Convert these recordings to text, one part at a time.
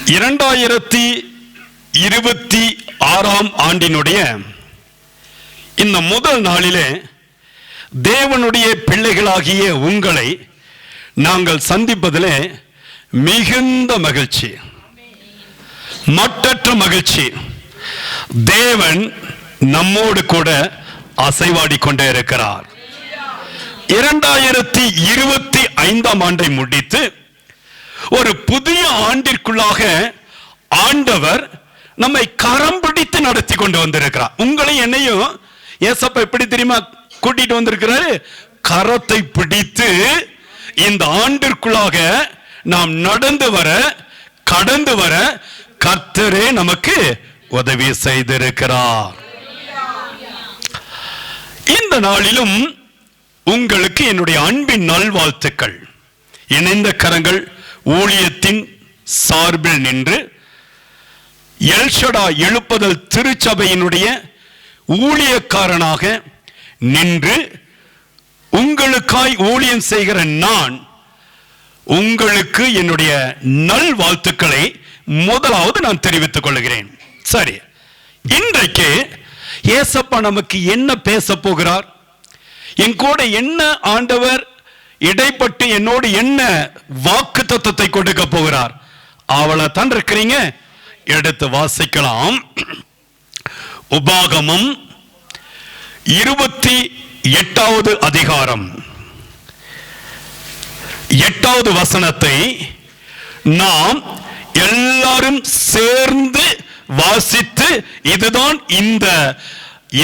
2026 ஆண்டினுடைய இந்த முதல் நாளிலே தேவனுடைய பிள்ளைகளாகிய உங்களை நாங்கள் சந்திப்பதிலே மிகுந்த மகிழ்ச்சி, மட்டற்ற மகிழ்ச்சி. தேவன் நம்மோடு கூட அசைவாடி கொண்டே இருக்கிறார். 2025 ஆண்டை முடித்து ஒரு புதிய ஆண்டிற்குள்ளாக ஆண்டவர் நம்மை கரம் பிடித்து நடத்தி கொண்டு வந்திருக்கிறார். உங்களையும் என்னையும் ஏசப்பா எப்படி தெரியுமா கூட்டிட்டு வந்திருக்கிறாரு? கரத்தை பிடித்து இந்த ஆண்டிற்குள்ளாக நாம் நடந்து வர, கடந்து வர கர்த்தரே நமக்கு உதவி செய்திருக்கிறார். இந்த நாளிலும் உங்களுக்கு என்னுடைய அன்பின் நல்வாழ்த்துக்கள். இணைந்த கரங்கள் ஊழியத்தின் சார்பில் நின்று எல்ஷடா எழுப்புதல் திருச்சபையினுடைய ஊழியக்காரனாக நின்று உங்களுக்காய் ஊழியம் செய்கிற நான் உங்களுக்கு என்னுடைய நல்வாழ்த்துக்களை முதலாவது நான் தெரிவித்துக் கொள்கிறேன். சரி, இன்றைக்கு ஏசப்பா நமக்கு என்ன பேச போகிறார், என் கூட என்ன ஆண்டவர் இடைப்பட்டு என்னோடு என்ன வாக்கு தத்தத்தை கொடுக்க போகிறார், அவளை தான் இருக்கிறீங்க. எடுத்து வாசிக்கலாம். உபாகமம் 28வது அதிகாரம் 8வது வசனத்தை நாம் எல்லாரும் சேர்ந்து வாசித்து, இதுதான் இந்த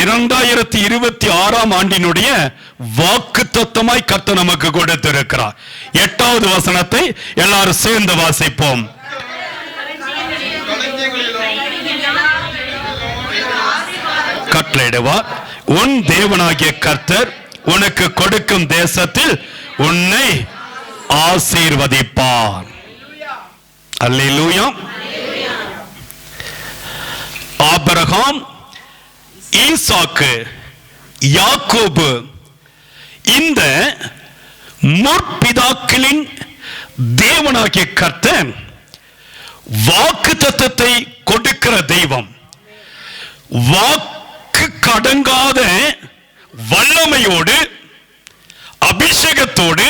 2026 ஆண்டினுடைய வாக்கு தத்தமாய் கர்த்தர் நமக்கு கொடுத்திருக்கிறார். 8வது வசனத்தை எல்லாரும் சேர்ந்து வாசிப்போம். கட்டளையிடுவார், உன் தேவனாகிய கர்த்தர் உனக்கு கொடுக்கும் தேசத்தில் உன்னை ஆசீர்வதிப்பார். அல்லேலூயா. ஆபிரகாம், ஈசாக்கு, யாக்கோபு இந்த முற்பிதாக்களின் தேவனாகிய கர்த்தர் வாக்கு தத்தத்தை கொடுக்கிற தெய்வம். வாக்கு கடங்காத வல்லமையோடு, அபிஷேகத்தோடு,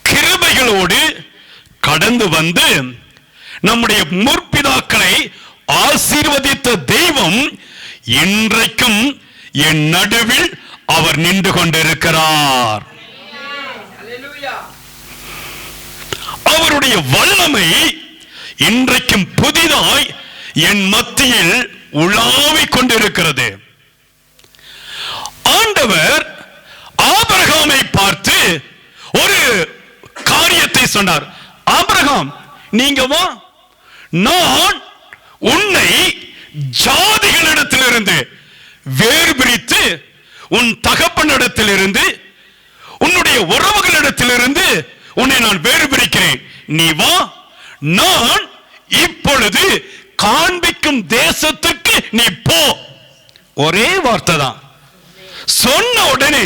கிருபைகளோடு கடந்து வந்து நம்முடைய முற்பிதாக்களை ஆசீர்வதித்த தெய்வம் இன்றைக்கும் என் நடுவில் அவர் நின்று கொண்டிருக்கிறார். அவருடைய வல்லமை இன்றைக்கும் புதிதாய் என் மத்தியில் உலாவிக் கொண்டிருக்கிறது. ஆண்டவர் ஆபிரகாமை பார்த்து ஒரு காரியத்தை சொன்னார். ஆபிரகாம், நீங்க வா, நான் உன்னை ஜாதிகளிடத்திலிருந்து வேறு பிரித்து உன் தகப்பனிடத்திலிருந்து உன்னுடைய உறவுகளிடத்திலிருந்து உன்னை நான் வேறு பிரிக்கிறேன். நீ வா, நான் இப்பொழுது காண்பிக்கும் தேசத்துக்கு நீ போ. ஒரே வார்த்தை தான் சொன்ன உடனே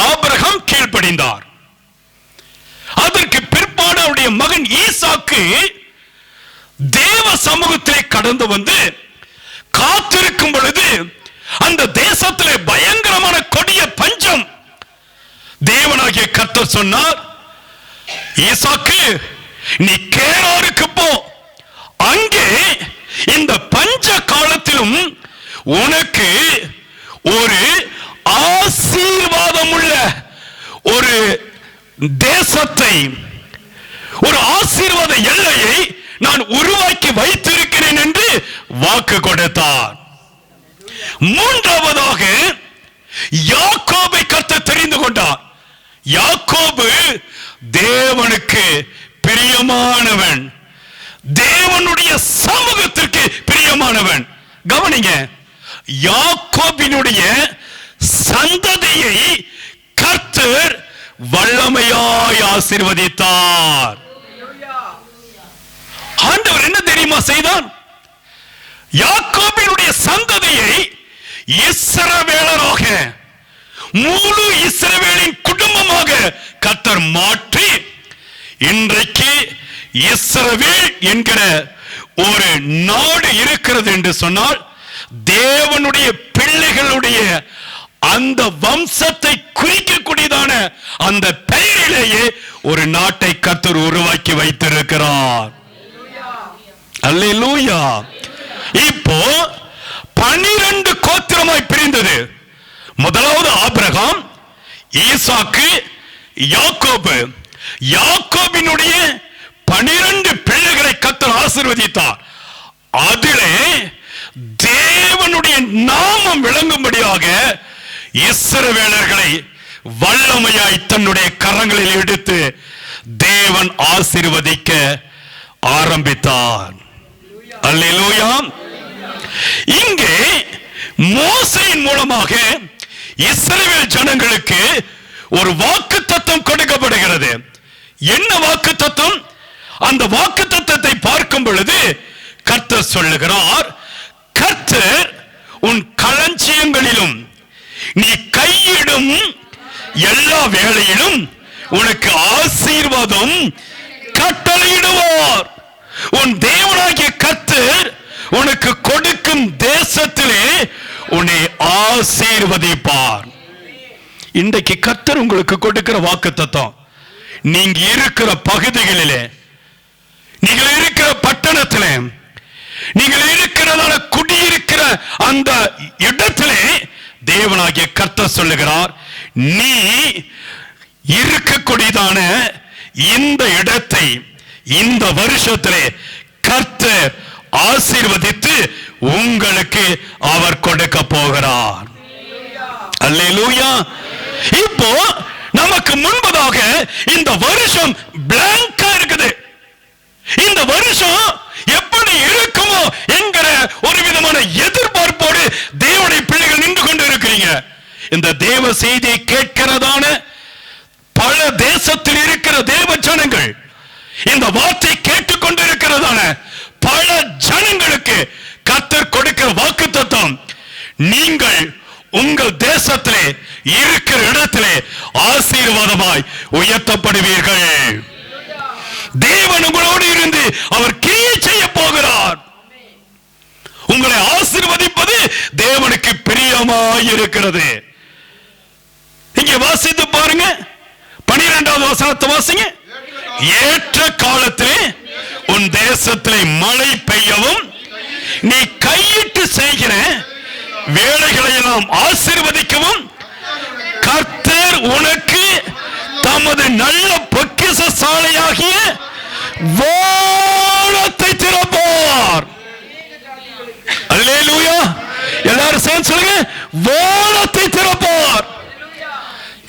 ஆபிரகாம் கீழ்ப்படிந்தார். அதற்கு பிற்பாடு அவருடைய மகன் ஈசாக்கு தேவ சமூகத்திலே கடந்து வந்து காத்திருக்கும் பொழுது அந்த தேசத்திலே பயங்கரமான கொடிய பஞ்சம். தேவனாகிய கர்த்தர் சொன்னார், ஈசாக்கு, நீ கேராருக்கு போ, அங்கே இந்த பஞ்ச காலத்திலும் உனக்கு ஒரு ஆசீர்வாதம் உள்ள ஒரு தேசத்தை, ஒரு ஆசீர்வாத எல்லையை நான் உருவாக்கி வைத்திருக்கிறேன் என்று வாக்கு கொடுத்தார். மூன்றாவதாக யாக்கோபை கர்த்தர் தெரிந்து கொண்டார். யாக்கோபு தேவனுக்கு பிரியமானவன், தேவனுடைய சமூகத்திற்கு பிரியமானவன். கவனிங்க, யாக்கோபினுடைய சந்ததியை கர்த்தர் வல்லமையாய் ஆசீர்வதித்தார். ஆண்டவர் என்ன தெரியுமா செய்தார்? யாக்கோபினுடைய சந்ததியை இஸ்ரவேலராக, முழு இஸ்ரவேலின் குடும்பமாக கர்த்தர் மாற்றி இன்றைக்கு இஸ்ரவேல் என்கிற ஒரு நாடு இருக்கிறது என்று சொன்னால் தேவனுடைய பிள்ளைகளுடைய அந்த வம்சத்தை குறிக்கக்கூடியதான அந்த பெயரிலேயே ஒரு நாட்டை கர்த்தர் உருவாக்கி வைத்திருக்கிறார். அல்லேலூயா. இப்போ 12 கோத்திரமாய் பிரிந்தது. முதலாவது ஆபிரகாம், ஈசாக்கு, யாக்கோபு. யாக்கோபினுடைய 12 பிள்ளைகளை கர்த்தர் ஆசீர்வதித்தார். அதிலே தேவனுடைய நாமம் விளங்கும்படியாக இஸ்ரவேலர்களை வல்லமையாய் தன்னுடைய கரங்களில் எடுத்து தேவன் ஆசீர்வதிக்க ஆரம்பித்தார். அல்லேலூயா. இங்கே மோசேயின் மூலமாக இஸ்ரவேல் ஜனங்களுக்கு ஒரு வாக்குத்தத்தம் கொடுக்கப்படுகிறது. என்ன வாக்குத்தத்தம்? அந்த வாக்குத்தத்தத்தை பார்க்கும் பொழுது கர்த்தர் சொல்லுகிறார், கர்த்தர் உன் களஞ்சியங்களிலும் நீ கையிடும் எல்லா வேளையிலும் உனக்கு ஆசீர்வாதம் கட்டளையிடுவார். உன் தேவனாகிய கர்த்தர் உனக்கு கொடுக்கும் தேசத்திலே உன்னை ஆசீர்வதிப்பார். இன்றைக்கு கர்த்தர் உங்களுக்கு கொடுக்கிற வாக்குத்தத்தம், நீங்க இருக்கிற பகுதிகளிலே, நீங்கள் இருக்கிற பட்டணத்திலே, நீங்கள் இருக்கிறதான குடியிருக்கிற அந்த இடத்திலே தேவனாகிய கர்த்தர் சொல்லுகிறார், நீ இருக்கக்கூடியதான இந்த இடத்தை இந்த வருஷத்திலே கர்த்தர் ஆசீர்வதித்து உங்களுக்கு அவர் கொடுக்க போகிறார். அல்லேலூயா. இப்போ நமக்கு முன்பதாக இந்த வருஷம் பிளாங்கா இருக்குது. இந்த வருஷம் எப்படி இருக்குமோ என்கிற ஒரு விதமான எதிர்பார்ப்போடு தேவனுடைய பிள்ளைகள் நின்று கொண்டு இருக்கிறீங்க. இந்த தேவ செய்தியை கேட்கிறதான பல தேசத்தில் இருக்கிற தேவ ஜனங்கள், இந்த வார்த்தை கேட்டுக் கொண்டிருக்கிறதான பல ஜனங்களுக்கு கர்த்தர் கொடுக்கிற வாக்குத்தத்தம், நீங்கள் உங்கள் தேசத்திலே இருக்கிற இடத்திலே ஆசீர்வாதமாய் உயர்த்தப்படுவீர்கள். தேவன் உங்களோடு இருந்து அவர் கிரியை செய்ய போகிறார். உங்களை ஆசீர்வதிப்பது தேவனுக்கு பிரியமாய் இருக்கிறது. இங்கே வாசித்து பாருங்க, 12வது வசனத்தை வாசிங்க. ஏற்ற காலத்திலே உன் தேசத்திலே மழை பெய்யவும் நீ கையிட்டு செய்கிற வேலைகளை எல்லாம் ஆசீர்வதிக்கவும் கர்த்தர் உனக்கு தமது நல்ல பொக்கிஷ சாலையாகிய வானத்தை திறப்பார். அல்லேலூயா. எல்லாரும் சேர்ந்து சொல்லுங்க, வானத்தை திறப்பார்.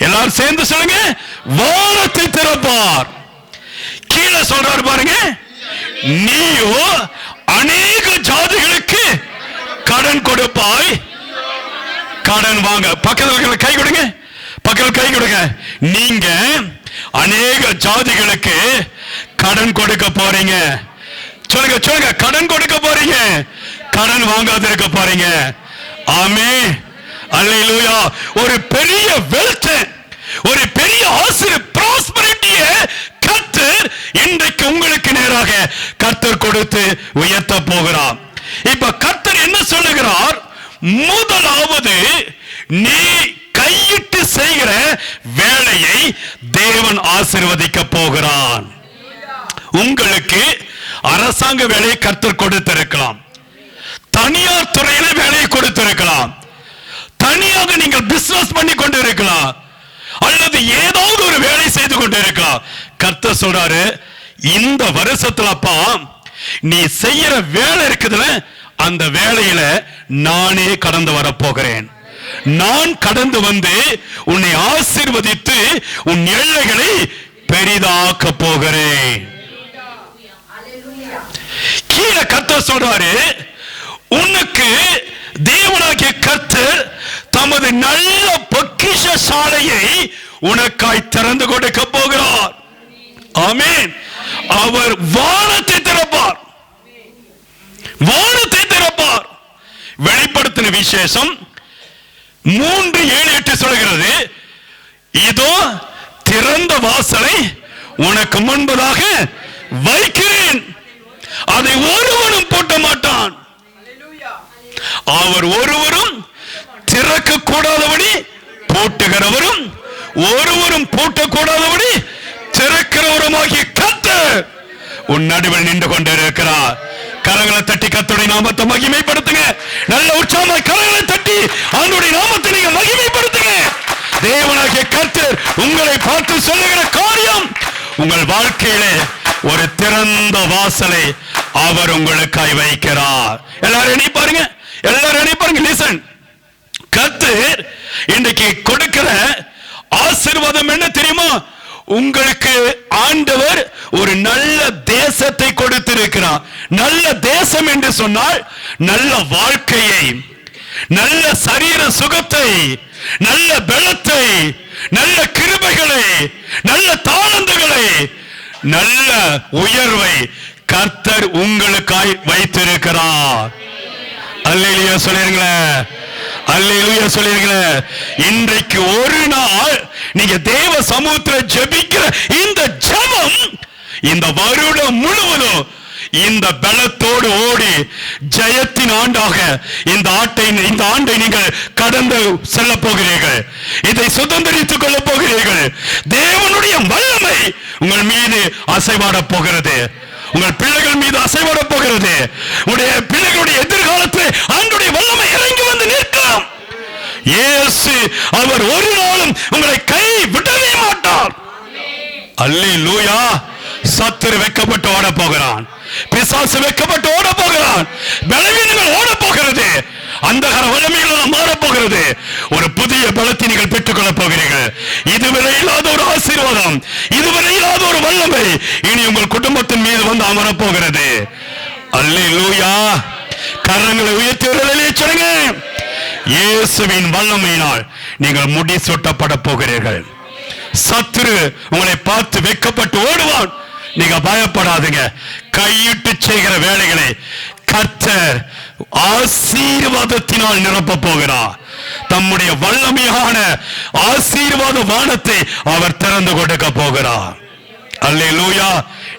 எல்லாரும் சேர்ந்து சொல்லுங்க, வானத்தை திறப்பார். கீழே சொல்றாரு பாருங்க, நீயோ அநேக ஜாதிகளுக்கு கடன் கொடுப்பாய். கடன் வாங்க. பக்கத்துல கை கொடுங்க, பக்கத்தில் கை கொடுங்க. நீங்க அநேக ஜாதிகளுக்கு கடன் கொடுக்க போறீங்க. சொல்லுங்க சொல்லுங்க, கடன் கொடுக்க போறீங்க, கடன் வாங்காத இருக்க போறீங்க. ஆமென். அல்லேலூயா. ஒரு பெரிய வெல்த், ஒரு பெரிய ஆசீர்வாத ப்ராஸ்பரிட்டியை கர்த்தர் இன்றைக்கு உங்களுக்கு நேராக கர்த்தர் கொடுத்து உயர்த்த போகிறார். இப்ப கர்த்தர் என்ன சொல்லுகிறார்? முதலாவது, நீ கையிட்டு செய்கிற வேலையை தேவன் ஆசீர்வதிக்க போகிறான். உங்களுக்கு அரசாங்க வேலையை கர்த்தர் கொடுத்திருக்கலாம், தனியார் துறையில வேலையை கொடுத்திருக்கலாம், தனியாக நீங்கள் பிசினஸ் பண்ணி கொண்டு இருக்கலாம், அல்லது ஏதாவது ஒரு வேலை செய்து கொண்டு இருக்கலாம். கர்த்தர் சொல்றாரு, இந்த வருஷத்துலப்பா நீ செய்யற வேலை இருக்குதுல, அந்த வேலையில நானே கடந்து வர போகிறேன். நான் கடந்து வந்து உன்னை ஆசீர்வதித்து உன் எல்லைகளை பெரிதாக்க போகிறேன். கீழே கர்த்தர் சொல்றாரு, உனக்கு தேவனாகிய கர்த்தர் தமது நல்ல பொக்கிஷ சாலையை உனக்காய் திறந்து கொடுக்க போகிறார். ஆமென். அவர் வானத்தை திறப்பார், வானத்தை திறப்பார். வெளிப்படுத்தின விசேஷம் 3:7-8 சொல்கிறது, இதோ திறந்த வாசலை உனக்கு முன்பதாக வைக்கிறேன், அதை ஒருவனும் பூட்ட மாட்டான். அவர் ஒருவரும் திறக்க கூடாதபடி பூட்டுகிறவரும் ஒருவரும் பூட்டக்கூடாதபடி திறக்கிறவருமாகிய கர்த்தர் உன் நடுவில் நின்று கொண்டிருக்கிறார். கரங்களை தட்டி கர்த்தருடைய நாமத்தை மகிமைப்படுத்துங்க. நல்ல உற்சாகமாய் கரங்களை தட்டி அவருடைய நாமத்தை நீங்க மகிமைப்படுத்துங்க. தேவனாகிய கர்த்தர் உங்களை பார்த்து சொல்லுகிற காரியம், உங்கள் வாழ்க்கையிலே ஒரு திறந்த வாசலை அவர் உங்களுக்காய் வைக்கிறார். எல்லாரும் எண்ணி பாருங்க, எல்லாரும் எண்ணி பாருங்க. லிசன், கர்த்தர் இன்றைக்கு கொடுக்கிற ஆசீர்வாதம் என்ன தெரியுமா? உங்களுக்கு ஆண்டவர் ஒரு நல்ல தேசத்தை கொடுத்திருக்கிறார். நல்ல தேசம் என்று சொன்னால் நல்ல வாழ்க்கையை, நல்ல சரீர சுகத்தை, நல்ல பலத்தை, நல்ல கிருபைகளை, நல்ல தாளந்துகளை, நல்ல உயர்வை கர்த்தர் உங்களுக்காய் வைத்திருக்கிறார். அல்லேலூயா சொல்லுங்களேன், அல்லேலூயா சொல்லுங்களேன். இன்றைக்கு ஒரு நாள் நீங்க தேவ சமூகத்தில் ஜெபிக்கிற இந்த ஜெபம் இந்த வருடம் முழுவதும் இந்த பலத்தோடு ஓடி ஜெயத்தின் ஆண்டாக இந்த ஆண்டை நீங்கள் கடந்து செல்ல போகிறீர்கள். இதை சுதந்திரித்துக் கொள்ள போகிறீர்கள். தேவனுடைய வல்லமை உங்கள் மீது அசைவாட போகிறது. உங்கள் பிள்ளைகள் மீது அசைவாட போகிறது. உங்களுடைய பிள்ளைகளுடைய எதிர்காலத்தில் ஆண்டவருடைய வல்லமை இறங்கி வந்து நிற்கும். இயேசு அவர் ஒரு நாளும் உங்களை கை விடவே மாட்டார். அல்லேலூயா. சத்துரு வெட்கப்பட்டு ஓட போகிறான், பிசாசு வெட்கப்பட்டு ஓட போகிறான், பலவீனங்கள் ஓட போகிறது, அந்தகார வல்லமைகள் மாற போகிறது. ஒரு புதிய பலத்தை நீங்கள் பெற்றுக் கொள்ள போகிறீர்கள். இதுவரை இல்லாத ஒரு ஆசீர்வாதம், இதுவரை இல்லாத ஒரு வல்லமை இனி உங்கள் குடும்பத்தின் மீது வந்து அமர போகிறது. அல்லேலூயா. கரங்களை உயர்த்தி சொல்லுங்க. இயேசுவின் வல்லமையினால் நீங்கள் முடி சூட்டப்பட போகிறீர்கள். சத்துரு உங்களை பார்த்து வெட்கப்பட்டு ஓடுவான். நீங்க பயப்படாதீங்க. கையிட்டு செய்கிற வேலைகளை கர்த்தர் ஆசீர்வாதத்தினால் நிரப்ப போகிறார். தம்முடைய வல்லமையான ஆசீர்வாத வானத்தை அவர் திறந்து கொடுக்க போகிறார். அல்லேலூயா.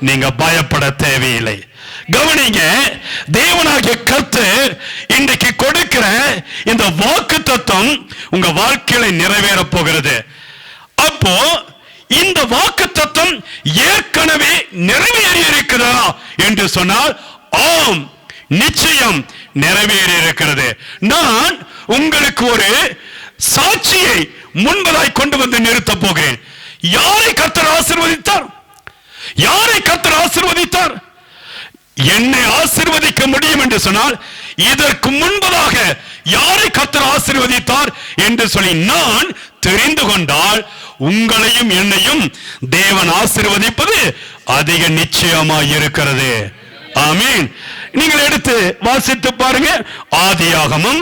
நீங்க பயப்பட தேவையில்லை. கவனிங்க, தேவனாகிய கர்த்தர் இன்றைக்கு கொடுக்கிற இந்த வாக்குத்தத்தம் உங்க வாழ்க்கையில நிறைவேற போகிறது. அப்போ இந்த வாக்குத்தத்தம் ஏற்கனவே நிறைவேறி இருக்கிறதா என்று சொன்னால் ஆம், நிச்சயம் நிறைவேறி இருக்கிறது. நான் உங்களுக்கு ஒரு சாட்சியை முன்பதாய் கொண்டு வந்து நிறுத்த போகிறேன். யாரை கர்த்தர் ஆசீர்வதித்தார்? யாரை கர்த்தர் ஆசீர்வதித்தார்? என்னை ஆசீர்வதிக்க முடியும் என்று சொன்னால் இதற்கு முன்பதாக யாரை கர்த்தர் ஆசீர்வதித்தார் என்று சொல்லி நான் தெரிந்து கொண்டால் உங்களையும் என்னையும் தேவன் ஆசீர்வதிப்பது அதிக நிச்சயமாய் இருக்கிறது. ஆமென். நீங்கள் எடுத்து வாசித்து பாருங்க. ஆதியாகமம்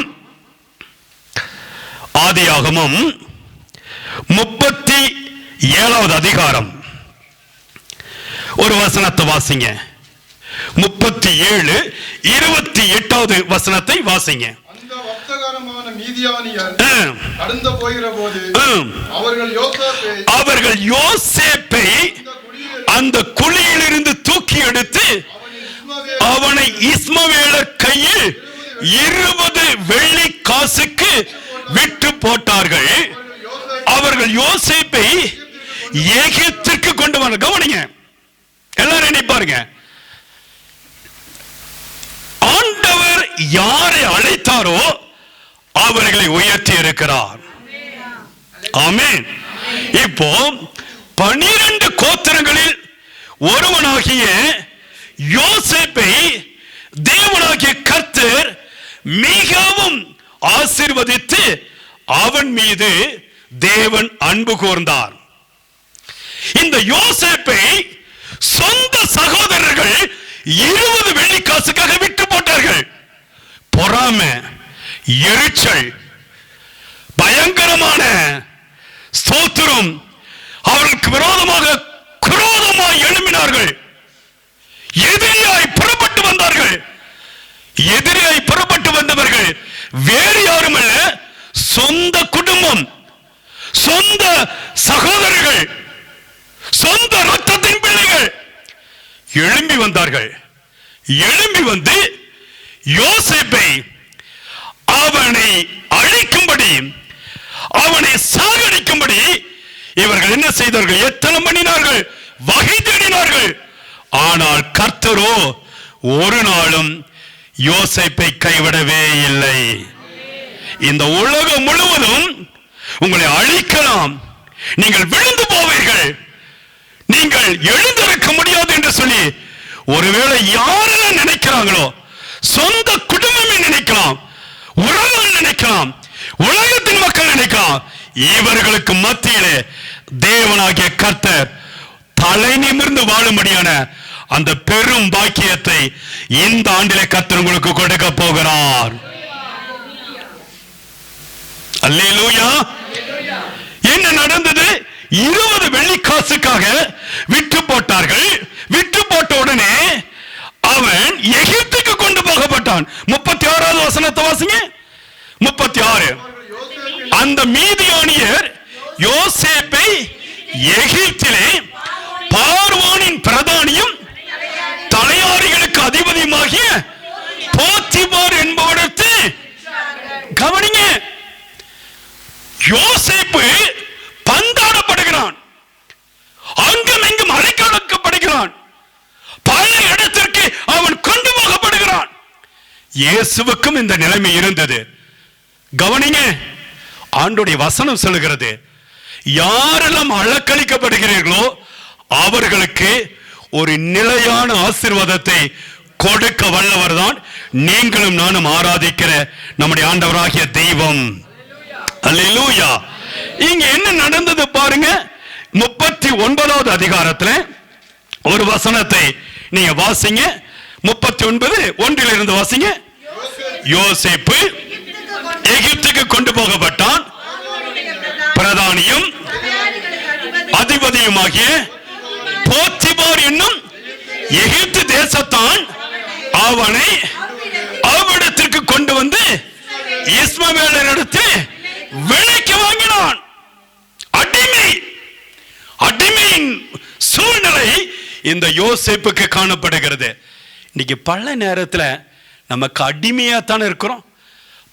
37வது அதிகாரம் ஒரு வசனத்தை வாசிங்க. 37 28வது வசனத்தை வாசிங்க. அந்த வர்த்தகரமான மீதியானியர் கடந்து போகிற போது அவர்கள் யோசேப்பை அந்த குழியிலிருந்து தூக்கி எடுத்து அவனை இஸ்மவேலர் கையில் 20 வெள்ளி காசுக்கு விற்று போட்டார்கள். அவர்கள் யோசேப்பை எகிப்திற்கு கொண்டு வர. கவனிங்க, எல்லாரும் நினைப்பாருங்க. ஆண்டவர் யாரை அழைத்தாரோ அவர்களை உயர்த்தி இருக்கிறார். ஆமென். இப்போ 12 கோத்திரங்களில் ஒருவனாகிய யோசேப்பை தேவனாகிய கர்த்தர் மிகவும் ஆசீர்வதித்து அவன் மீது தேவன் அன்பு கூர்ந்தார். இந்த யோசேப்பை சொந்த சகோதரர்கள் 20 வெள்ளிக்காசுக்காக விட்டு போட்டார்கள். பொறாமை, எரிச்சல், பயங்கரமான ஸ்தோத்திரம் அவர்களுக்கு விரோதமாக குரோதமாய் எழும்பினார்கள். எதிரியாய் புறப்பட்டு வந்தார்கள். எதிரியாய் புறப்பட்டு வந்தவர்கள் வேறு யாரும் அல்ல, சொந்த குடும்பம், சொந்த சகோதரர்கள், சொந்த ரத்தத்தின் பிள்ளைகள். எழும்பி வந்தார்கள். எழும்பி வந்து யோசேப்பை அவனை அழிக்கும்படி, அவனை சாகடிக்கும்படி இவர்கள் என்ன செய்தார்கள்? எத்தனை பண்ணினார்கள்? வகை தேடினார்கள். ஆனால் கர்த்தரோ ஒரு நாளும் யோசேப்பை கைவிடவே இல்லை. இந்த உலகம் முழுவதும் உங்களை அழிக்கலாம், நீங்கள் விழுந்து போவீர்கள், நீங்கள் எழுந்திருக்க முடியாது என்று சொல்லி ஒருவேளை யாரெல்லாம் நினைக்கிறாங்களோ, சொந்த குடும்பமே நினைக்கலாம், உறவுகள் நினைக்கலாம், உலகத்தின் மக்கள் நினைக்கலாம், இவர்களுக்கு மத்தியிலே தேவனாகிய கர்த்தர் தலை நிமிர்ந்து வாழும்படியான அந்த பெரும் பாக்கியத்தை இந்த ஆண்டிலே கர்த்தர் உங்களுக்கு கொடுக்க போகிறார். அல்லேலூயா. என்ன நடந்தது? 20 வெள்ளிக்காசுக்காக விற்று போட்டார்கள். விற்று போட்ட உடனே அவன் எகிப்துக்கு கொண்டு போகப்பட்டான். 36வது வசனத்தை வாசிங்க. 36. அந்த மீதியானியர் யோசேப்பை எகிப்திலே பார்வோனின் பிரதானியும் தலையாரிகளுக்கு அதிபதியுமாகிய போத்திபார் என்பவனுக்கு, கவனிங்க, யோசேப்பு பந்தாடப்படுகிறான், அங்கும் இங்கும் அழைக்கப்படுகிறான், பல இடத்திற்கு அவன் கொண்டு போகப்படுகிறான். இயேசுவுக்கும் இந்த நிலைமை இருந்தது. கவனிங்க, ஆண்டோடைய வசனம் சொல்லுகிறது, யாரெல்லாம் அலக்களிக்கப்படுகிறீர்களோ அவர்களுக்கு ஒரு நிலையான ஆசீர்வாதத்தை கொடுக்க வல்லவர் தான் நீங்களும் நானும் ஆராதிக்கிற நம்முடைய ஆண்டவராகிய தெய்வம். அல்லேலூயா. இங்க என்ன நடந்தது பாருங்க. 39வது அதிகாரத்தில் ஒரு வசனத்தை நீங்க வாசிங்க. 39 1 வாசிங்க. யோசேப்பு எகிப்துக்கு கொண்டு போகப்பட்டான், பிரதானியும் அதிபதியுமாகிய போத்திபார் என்னும் எகிப்து தேசத்தான் அவனை அவ்விடத்திற்கு கொண்டு வந்து இஸ்மவேலரிடத்தில் விலைக்கு வாங்கினான். அடிமையின் சூழ்நிலை இந்த யோசேப்புக்கு காணப்படுகிறது. இன்னைக்கு பல நேரத்தில் நமக்கு அடிமையாத்தானே இருக்கிறோம்.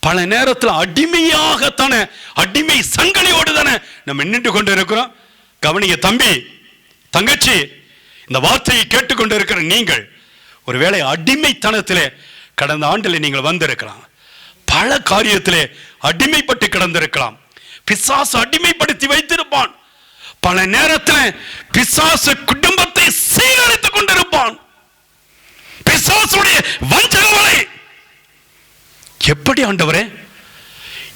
பல நேரத்தில் அடிமையாகத்தானே, அடிமை சங்கிலியோடு தானே நம்ம நின்று கொண்டு இருக்கிறோம். கவனிங்க தம்பி, தங்கச்சி, இந்த வார்த்தையை கேட்டுக்கொண்டு இருக்கிற நீங்கள் ஒருவேளை அடிமைத்தனத்திலே கடந்த ஆண்டில் நீங்கள் வந்திருக்கலாம். பல காரியத்திலே அடிமைப்பட்டு கிடந்திருக்கலாம். பிசாசு அடிமைப்படுத்தி வைத்திருப்பான். பல நேரத்தில் பிசாசு குடும்பத்தை சீரழித்துக் கொண்டிருப்பான். பிசாசுடைய வஞ்சகவலை. எப்படி ஆண்டவரே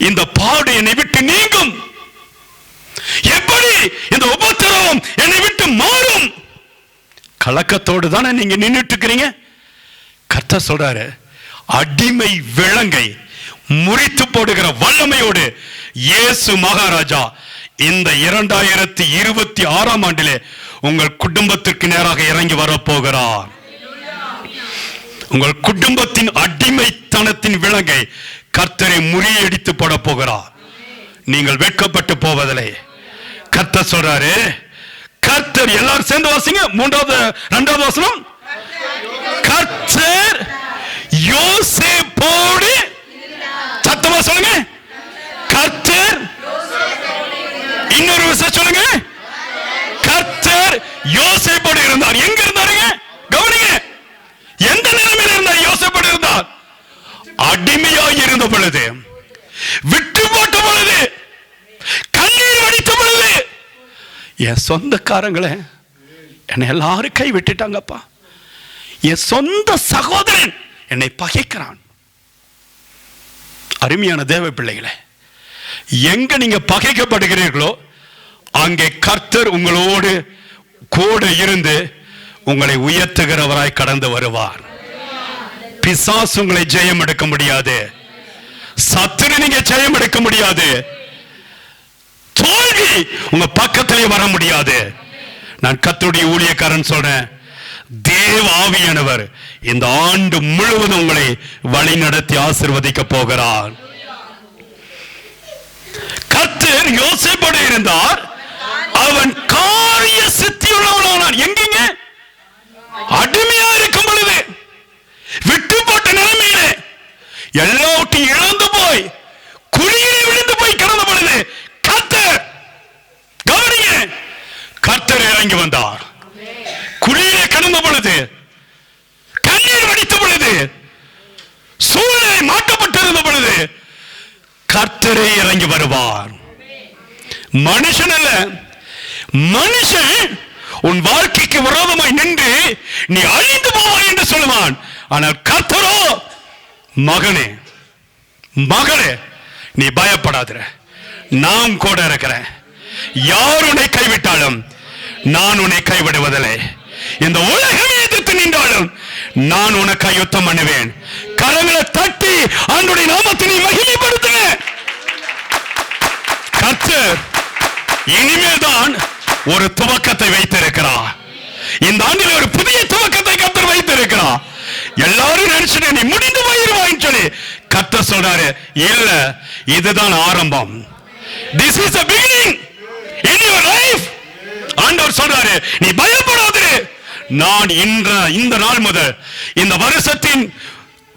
இந்த பாடு என்னை விட்டு நீங்கும்? எப்படி இந்த உபத்திரவம் என்னை விட்டு மாறும்? கலக்கத்தோடு தானே நீங்க நின்றுட்டு இருக்கிறீங்க. கர்த்தர் சொல்றாரு, அடிமை விலங்கை முறித்து போடுகிற வல்லமையோடு இயேசு மகாராஜா இந்த 2026ஆம் ஆண்டிலே உங்கள் குடும்பத்திற்கு நேராக இறங்கி வரப்போகிறார். உங்கள் குடும்பத்தின் அடிமைத்தனத்தின் விலங்கை கர்த்தரை முறியடித்து போட போகிறார். நீங்கள் வெட்கப்பட்டு போவதில்லை. கர்த்தர் சொல்றாரு, கர்த்தர், எல்லாரும் சேர்ந்து வாசிங்க. 2வது வசனம். கர்த்தர் யோசேப்போடு, சத்தமா சொல்லுங்க, கர்த்தர். இன்னொரு விஷயம் சொல்லுங்க, கர்த்தர் யோசேப்போடு இருந்தார். எங்க இருந்தாருங்க? கவனிங்க, எந்த நிலைமையில் இருந்தார்? யோசேப்போடு இருந்தார். அடிமையாய் இருந்த பொழுது, விட்டு போட்ட பொழுது, கண்ணீர் வடித்த பொழுது, என் சொந்தக்காரங்களே என்னை எல்லாரும் கை விட்டுட்டாங்கப்பா, என் சொந்த சகோதரன் என்னை பகைக்கிறான். அருமையான தேவ பிள்ளைகளே, எங்க நீங்க பகைக்கப்படுகிறீர்களோ அங்கே கர்த்தர் உங்களோடு கூட இருந்து உங்களை உயர்த்துகிறவராய் கடந்து வருவார். பிசாசு உங்களை ஜெயம் எடுக்க முடியாது. சத்துரு நீங்க ஜெயம் எடுக்க முடியாது. தோல்வி உங்க பக்கத்திலே வர முடியாது. நான் கர்த்தருடைய ஊழியக்காரன் சொல்றேன், தேவ ஆவியானவர் இந்த ஆண்டு முழுவதும் உங்களை வழி நடத்தி ஆசீர்வதிக்க போகிறார். கர்த்தர் யோசேப்போடு இருந்தார். அவன் காரிய சித்தியுள்ளவனானான். எங்கங்க? அடிமையா இருக்கும் பொழுது, விட்டு போட்ட நிலைமையிலே, எல்லாவற்றையும் இழந்து போய் குழியிலே விழுந்து போய் கிடந்த பொழுது கர்த்தர், கவனிங்க, கர்த்தர் இறங்கி வந்தார். குழியிலே கிடந்த பொழுது, கண்ணீர் வடித்த பொழுது, சூழ்நிலை மாற்றப்பட்டிருந்த பொழுது கர்த்தரே இறங்கி வருவார். மனுஷன் அல்ல. மனுஷன் உன் வாழ்க்கைக்கு விரோதமாய் நின்று நீ அழிந்து போவாய் என்று சொல்லுவான். ஆனால் கர்த்தரோ, மகனே மகளே, நீ பயப்படாத, நான் கூட இருக்கிறேன். யார் உன்னை கைவிட்டாலும் நான் உன்னை கைவிடுவதில்லை. இந்த உலகமே எதிர்த்து நின்றாலும் நான் உனக்கு யுத்தம் பண்ணுவேன். கரங்களை தட்டி ஆண்டவருடைய நாமத்தை நீ மகிமைப்படுத்துங்க. கர்த்தர் இனிமேல் தான் ஒரு துவக்கத்தை வைத்திருக்கிறார். இந்த ஆண்டில் ஒரு புதிய துவக்கத்தை கர்த்தர் வைத்திருக்கிறார். எல்லாரும் நினைச்சுட்டு நீ முடிந்து போயிருவான்னு சொல்லி கர்த்தர் சொல்றாரு, இல்ல, இதுதான் ஆரம்பம். This is the beginning in your life. ஆண்டவர் சொல்றாரு, நீ பயப்படாதே, நான் இந்த நாள் முதல், இந்த வருஷத்தின்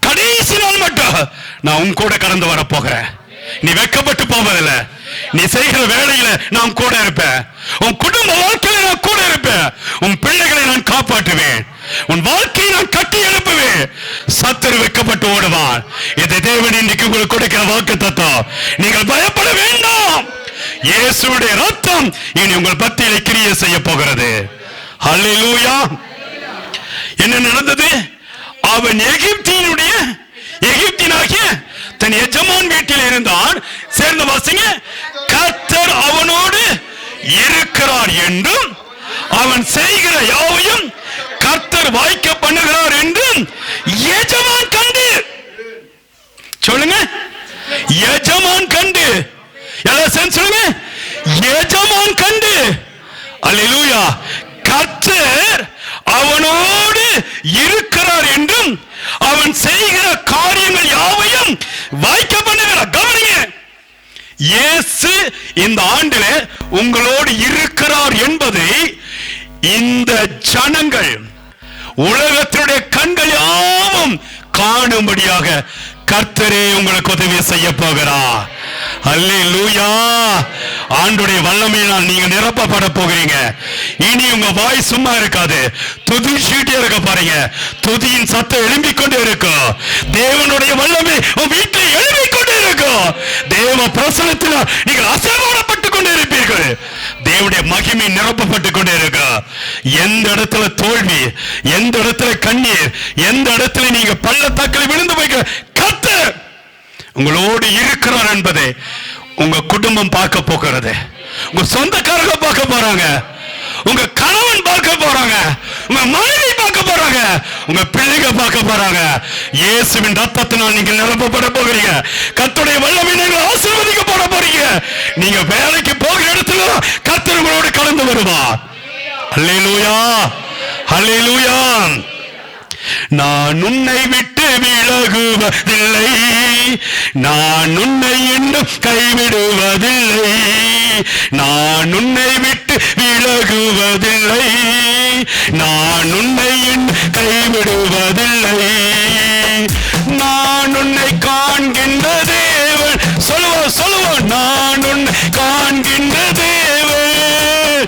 கடைசி நாள் மட்டும் நான் உன் கூட கடந்து வர போகிறேன். நீ வெட்கப்பட்டு போவதில்லை. நீ செய்கிற வேலையில நான் கூட இருப்பேன். உன் குடும்ப வாழ்க்கையில நான் கூட இருப்பேன். உன் பிள்ளைகளை நான் காப்பாற்றுவேன். உன் வாழ்க்கையை நான் கட்டி எழுப்புவேன். சத்துரு வெட்கப்பட்டு ஓடுவான். இதை தேவன் இன்றைக்கு உங்களுக்கு கொடுக்கிற வாக்குத்தத்தம். நீங்கள் பயப்பட வேண்டாம். இயேசுவுடைய ரத்தம் இனி உங்கள் பத்தியிலே கிரியை செய்ய போகிறது. ஹல்லேலூயா. என்ன நடந்தது? அவன் எகிப்தினாகிய தன் எஜமான் வீட்டில் இருந்தான். சேர்ந்த வாசிங்க, கர்த்தர் அவனோடு இருக்கிறார் என்றும் அவன் செய்கிற யாவையும் கர்த்தர் வாய்க்க பண்ணுகிறார் என்றும் எஜமான் கண்டு. சொல்லுங்க, எஜமான் கண்டு. எல்லாம் சேர்ந்து சொல்லுங்க, எஜமான் கண்டு. அல்லேலூயா. கர்த்தர் அவனோடு இருக்கிறார் என்றும் அவன் செய்கிற காரியங்கள் யாவையும் வாய்க்க பண்ணுகிறார். கவனிங்க, இயேசு இந்த ஆண்டிலே உங்களோடு இருக்கிறார் என்பதை இந்த ஜனங்கள், உலகத்தினுடைய கண்கள் யாவும் காணும்படியாக கர்த்தரே உங்களுக்கு உதவி செய்ய போகிறார். அல்லேலூயா. ஆண்டவருடைய வல்லமையினால் நீங்க நிரப்பப்பட போகிறீங்க. இனி உங்க வாய் சும்மா இருக்காது. துதி சீட்டி இருக்க பாருங்க. துதியின் சத்தம் எழும்பிக் கொண்டே இருக்கும். தேவனுடைய வல்லமை உங்க வீட்டில் எழும்பிக் கொண்டே இருக்கும். தேவ பிரசன்னத்தினால் நீங்கள் அசைவாடப்பட்டுக் கொண்டே இருப்பீர்கள். தேவனுடைய மகிமை நிரப்பப்பட்டுக் கொண்டே இருக்கும். எந்த இடத்துல தோல்வி, எந்த இடத்துல கண்ணீர், எந்த இடத்துல நீங்க பள்ளத்தாக்கில் விழுந்து போய்க்க, கர்த்தர் உங்களோடு இருக்கிறார் என்பதை உங்க குடும்பம் பார்க்க போகிறது. உங்க சொந்தக்காரங்க பார்க்க போறாங்க. உங்க கணவன் பார்க்க போறாங்க. உங்க மனைவி பார்க்க போறாங்க. உங்க பிள்ளைங்க பார்க்க போறாங்க. இயேசுவின் ரத்தத்தினால் நீங்க நிரப்பப்பட போகிறீங்க. கர்த்தருடைய வல்லமை நீங்கள் ஆசீர்வதிக்கப்பட போறீங்க. நீங்க வேலைக்கு போகிற இடத்துல கர்த்தர் உங்களோடு கலந்து வருவார். அல்லேலூயா, அல்லேலூயா. நான் உன்னை விட்டு விலகுவதில்லை, நான் உன்னை இன்னும் கைவிடுவதில்லை, நான் உன்னை விட்டு விலகுவதில்லை, நான் உன்னை இன்னும் கைவிடுவதில்லை, நான் உன்னை காண்கின்ற தேவன். சொல்லுவோம், நான் உன்னை காண்கின்ற தேவன்,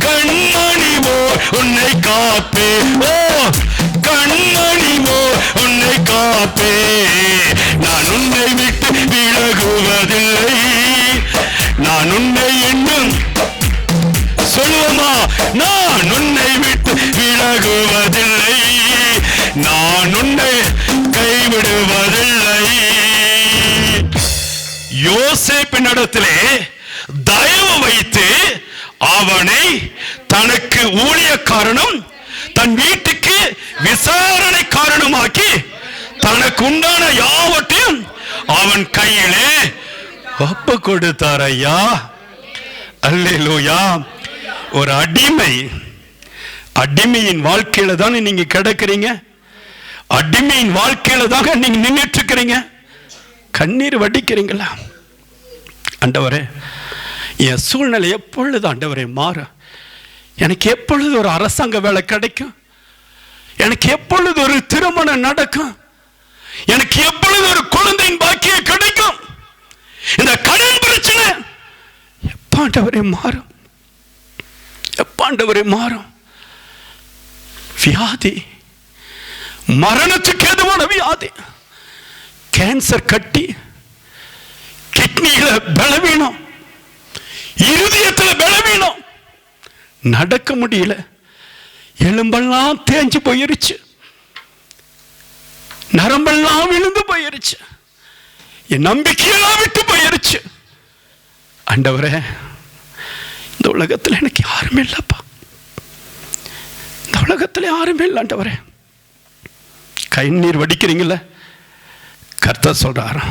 கண்மணி போல் உன்னை காப்பே. ஓ கண்மணி போல் உன்னை காப்பே, நான் உன்னை விட்டு விலகுவதில்லை, நான் உன்னை இன்னும். சொல்லுவோமா, நான் உன்னை விட்டு விலகுவதில்லை, நான் உன்னை கைவிடுவதில்லை. யோசேப்பின் இடத்திலே தயவு வைத்து அவனை தனக்கு ஊழியக்காரனும் தன் வீட்டுக்கு விசாரணை காரணமாக்கி தனக்கு உண்டான யாவற்றையும் அவன் கையிலே ஒப்பு கொடுத்தார். ஐயா, அல்லேலூயா. ஒரு அடிமையின் வாழ்க்கையில தானே நீங்க கிடக்குறீங்க. அடிமையின் வாழ்க்கையில தாங்க நீங்க நின்றுட்டு இருக்கிறீங்க. கண்ணீர் வடிக்கிறீங்களா? ஆண்டவரே, என் சூழ்நிலை எப்பொழுது ஆண்டவரே மாறும்? எனக்கு எப்பொழுது ஒரு அரசாங்க வேலை கிடைக்கும்? எனக்கு எப்பொழுது ஒரு திருமணம் நடக்கும், எனக்கு எப்பொழுது ஒரு குழந்தையின் பாக்கியம் கிடைக்கும், இந்த கடன் பிரச்சனை எப்பாண்டவரே மாறும், எப்பாண்டவரே மாறும். வியாதி, மரணத்துக்கு ஏதுவான வியாதி, கேன்சர் கட்டி, கிட்னியில பலவீனம், இருதயத்தில் பலவீனம், நடக்க முடியல, எலும்பெல்லாம் தேஞ்சு போயிருச்சு, நரம்பெல்லாம் விழுந்து போயிருச்சு, என் நம்பிக்கையெல்லாம் விட்டு போயிருச்சு. ஆண்டவரே, இந்த உலகத்தில் எனக்கு யாருமே இல்லப்பா, இந்த உலகத்தில் யாருமே இல்லை ஆண்டவரே. கண்ணீர் வடிக்கிறீங்கள, கர்த்தர் சொல்றாரு,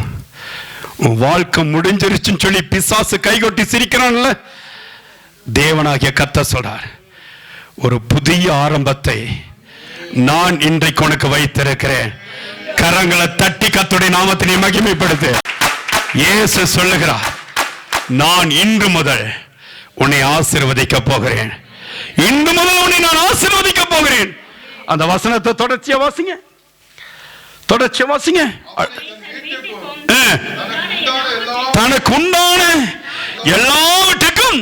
உன் வாழ்க்கை முடிஞ்சிருச்சுன்னு சொல்லி பிசாசு கைகொட்டி சிரிக்கிறான்ல, தேவனாகிய கர்த்தர் சொல்றார், ஒரு புதிய ஆரம்பத்தை நான் இன்றைக்கு உனக்கு வைத்திருக்கிறேன். கரங்களை தட்டி கர்த்தருடைய நாமத்தினை மகிமைப்படுத்து. இயேசு சொல்லுகிறார், நான் இன்று முதல் உன்னை ஆசீர்வதிக்க போகிறேன், இன்று முதல் உன்னை நான் ஆசீர்வதிக்க போகிறேன். அந்த வசனத்தை தொடர்ச்சியா வாசிங்க, தொடர்ச்சியா வாசிங்க. தனக்கு உண்டான எல்லாவற்றுக்கும்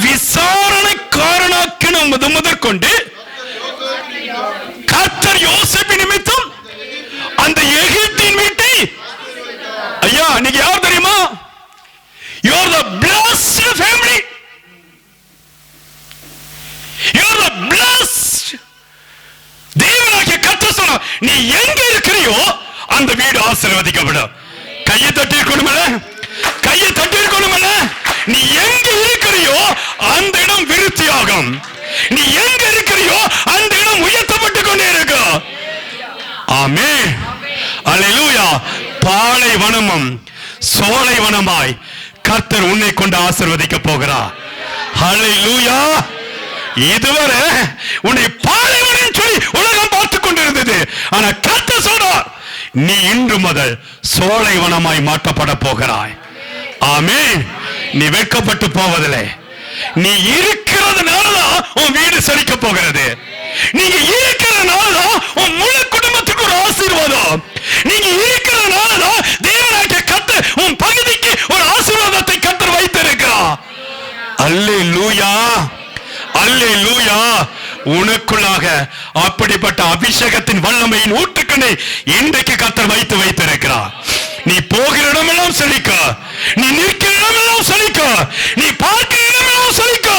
விசாரணைக்காரனாக்கின முதற்கொண்டு கர்த்தர் யோசேப்பு நிமித்தம் அந்த எகிப்தின் வீட்டை, ஐயா நீங்க யார் தெரியுமா? You are the blessed family. You are the blessed. தேவனாகிய கர்த்தர் சொன்னார், நீ எங்க இருக்கிறியோ அந்த வீடு ஆசீர்வதிக்கப்படும். கையை தட்டி இருக்கணும்ல, கையை தட்டி இருக்கணும்ல. நீ எங்க இருக்கிறியோ அந்த இடம் விருத்தியாகும், நீ எங்க இருக்கிறியோ அந்த இடம் உயர்த்தப்பட்டு கொண்டே இருக்கும். ஆமென், அல்லேலூயா. பாலைவனமும் சோலைவனமாய் கர்த்தர் உன்னை கொண்டு ஆசீர்வதிக்க போகிறார். அல்லேலூயா. இதுவரை உன்னை பாலைவனம் சொல்லி உலகம் பார்த்து கொண்டிருந்தது, ஆனா கர்த்தர் சொல்றார், நீ இன்று முதல் சோலைவனமாய் மாற்றப்பட போகிறாய். ஆமென். நீ வெட்கப்பட்டு போவதில்லை, நீ இருக்கிறதுனாலதான் உன் வீடு செழிக்க போகிறது, நீங்க இருக்கிறதுனாலதான் உன் முழு குடும்பத்துக்கு ஒரு ஆசீர்வாதம், நீங்க இருக்கிறதுனாலதான் தேவனாகிய கர்த்தர் உன் பகுதிக்கு ஒரு ஆசீர்வாதத்தை கர்த்தர் வைத்திருக்கிறார். அல்லேலூயா, அல்லேலூயா. உனக்குள்ளாக அப்படிப்பட்ட அபிஷேகத்தின் வல்லமையின் ஊற்றுக்கண்ணை இன்றைக்கு கர்த்தர் வைத்திருக்கிறார். நீ போகிற இடமெல்லாம் செழிக்க, நீ நிற்கிற இடமெல்லாம் செழிக்க, நீ பார்க்கிற இடமெல்லாம் செழிக்க,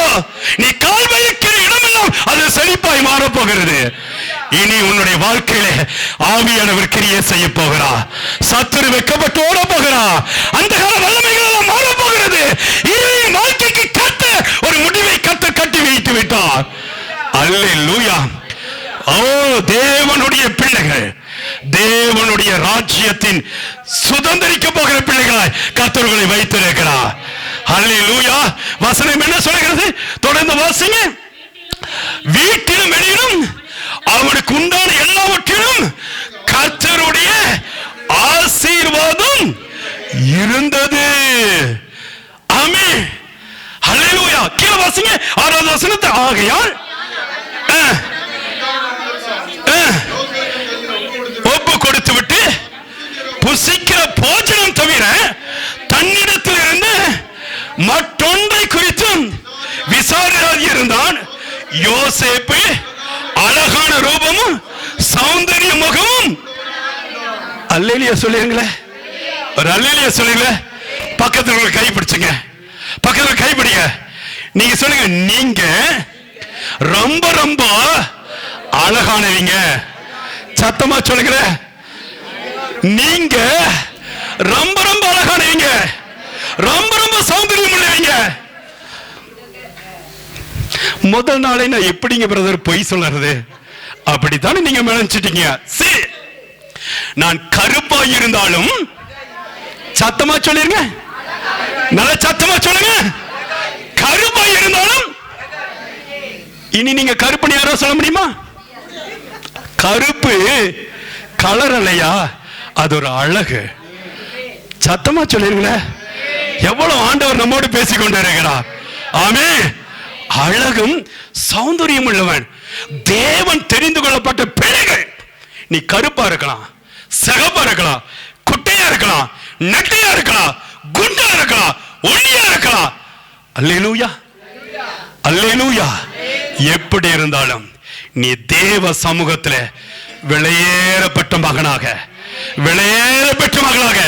நீ கால் வைக்கிற இடமெல்லாம் அது செழிப்பாய் மாறப்போகிறது. இனி உன்னுடைய வாழ்க்கையில ஆவியானவர் கிரியை செய்ய போகிறார். சத்துரு வெட்கப்பட்டு ஓட போகிறார். அந்த கால வல்லமைகள் எல்லாம் மாற போகிறது. இனி வாழ்க்கைக்கு கர்த்தர் ஒரு முடிவை கர்த்தர் கட்டி வைத்து விட்டார். அல்லேலூயா. ஓ தேவனுடைய பிள்ளைகள், தேவனுடைய ராஜ்யத்தின் சுதந்திரிக்க போகிற பிள்ளைகளாய் கர்த்தர்களை வைத்திருக்கிறார். அல்லேலூயா. வசனம் என்ன சொல்கிறது? தொடர்ந்து வாசிங்க. வீட்டிலும் வெளியிலும் அவனுக்கு உண்டான எல்லாவற்றிலும் கர்த்தருடைய ஆசீர்வாதம் இருந்தது. ஆமென், அல்லேலூயா. கீழே வாசிங்க 6வது வசனத்தை. ஆகையால் ஒப்பு கொடுத்து விட்டு புசிக்கிற போஜனம் தவிர தன்னிடத்தில் இருந்து மற்றொன்றை குறித்தும் விசாரியாது இருந்தான். யோசேப்பு அழகான ரூபமும் சௌந்தரிய முகமும். அல்லேலூயா சொல்லுங்களே, ஒரு அல்லேலூயா சொல்லுங்களே. பக்கத்துல கை பிடிச்சுங்க, பக்கத்துல கை பிடிங்க. நீங்க சொல்லுங்க, நீங்க ரொம்ப ரொம்ப அழகானவங்க. சத்தமா சொல்லுங்க, நீங்க ரொம்ப ரொம்ப அழகானவங்க, ரொம்ப ரொம்ப சௌந்தரியம் உள்ளவங்க. முதல் நாளே நான் எப்படிங்க பிரதர் பொய் சொல்றது? அப்படித்தானே நீங்க நினைச்சிட்டீங்க. நான் கருப்பா இருந்தாலும், சத்தமா சொல்லிருங்க, நல்ல சத்தமா சொல்லுங்க, கருப்பா இருந்தாலும். இனி நீங்க கருப்புன்னு யாரோ சொல்ல முடியுமா? கருப்பு கலர் இல்லையா, அது ஒரு அழகு. சத்தமா சொல்லிருங்களேன். எவ்வளவு ஆண்டவர் நம்மோடு பேசிக்கொண்டு இருக்கிறார். ஆமென். அழகும் சௌந்தரியம் உள்ளவன் தேவன் தெரிந்து கொள்ளப்பட்ட பிள்ளைகள். நீ கருப்பா இருக்கலாம், சிகப்பா இருக்கலாம், குட்டையா இருக்கலாம், நெட்டையா இருக்கலாம், குண்டா இருக்கலாம், ஒல்லியா இருக்கலாம். அல்லேலூயா, அல்லேலூயா. எப்படி இருந்தாலும் நீ தேவ சமூகத்தில் விலையேறப்பட்ட மகனாக, விலையேறப்பட்ட மகனாக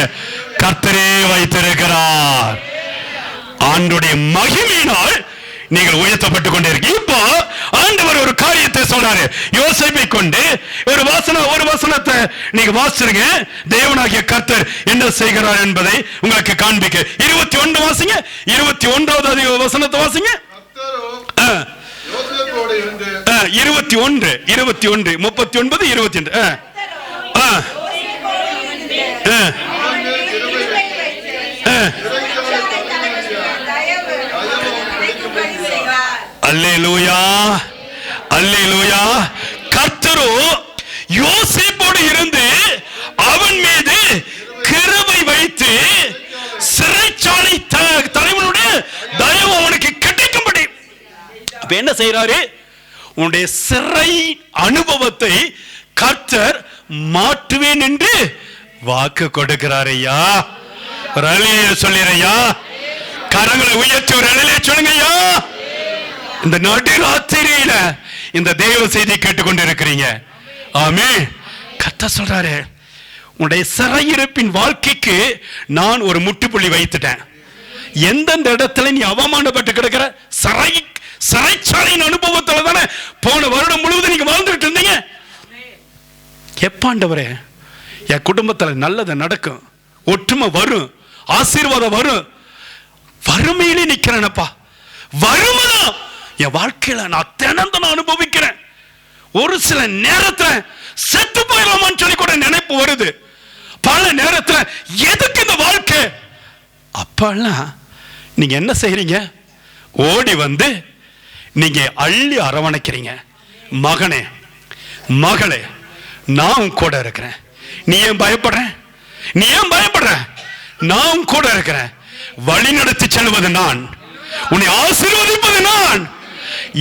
கர்த்தரே வைத்திருக்கிறார். ஆண்டுடைய மகிமையினால் நீங்கள் உயர்த்தப்பட்டுக் கொண்டிருக்கீங்க. இப்போ ஆண்டவர் ஒரு காரியத்தை சொல்றாரு. யோசேப்பை கொண்டு ஒரு வசனத்தை நீங்க வாசிருங்க. தேவனாகிய கர்த்தர் என்ன செய்கிறார் என்பதை உங்களுக்கு காண்பிக்க 21 வாசிங்க. 21வது வசனத்தை வாசிங்க. 21 39 22. அல்லேலூயா, அல்லேலூயா. கர்த்தரோ யோசேப்போடு இருந்து அவன் மீது கிருபை வைத்து சிறைச்சாலை தலைவனுடைய தயவு அவனுக்கு கிடைக்கும்படி என்ன செய்யறாரு? உன்னுடைய சிறை அனுபவத்தை கர்த்தர் மாற்றுவேன் என்று வாக்கு கொடுக்கிறார். ஐயா ஒரு அலையில சொல்லிறையா, கரங்களை உயர்த்தி ஒரு அலையில சொல்லுங்க ஐயா. இந்த நடுராத்திரியில இந்த தேவ செய்தி கேட்டுக்கொண்டு இருக்கிறீங்க. ஆமென். கர்த்தர் சொல்றாரு, உன்னுடைய சிறையிருப்பின் வாழ்க்கைக்கு நான் ஒரு முற்றுப்புள்ளி வைத்துட்டேன். எந்தெந்த இடத்துல நீ அவமானப்பட்டு கிடக்கிற சிறைச்சாலையின் அனுபவத்துல தானே போன வருடம் முழுவதும் நீங்க வாழ்ந்துட்டு இருந்தீங்க. எப்பாண்டவரே என் குடும்பத்துல நல்லது நடக்கும், ஒற்றுமை வரும், ஆசீர்வாதம் வரும். வறுமையிலே நிக்கிறேனப்பா, வறுமைதான் என் வாழ்க்கையில நான் தினந்தன அனுபவிக்கிறேன். ஒரு சில நேரத்துல செத்து போயிடலாமான்னு சொல்லி கூட நினைப்பு வருது. பல நேரத்துல எதுக்கு இந்த வாழ்க்கை? அப்பெல்லாம் நீங்க என்ன செய்றீங்க? ஓடி வந்து நீங்க அள்ளி அரவணைக்கிறீங்க. மகனே, மகளே, நான் கூட இருக்கிறேன். நீ ஏன் பயப்படுற? நீ ஏன் பயப்படுற? நான் கூட இருக்கிறேன். வழி நடத்தி செல்வது நான், உன்னை ஆசீர்வதிப்பது நான்.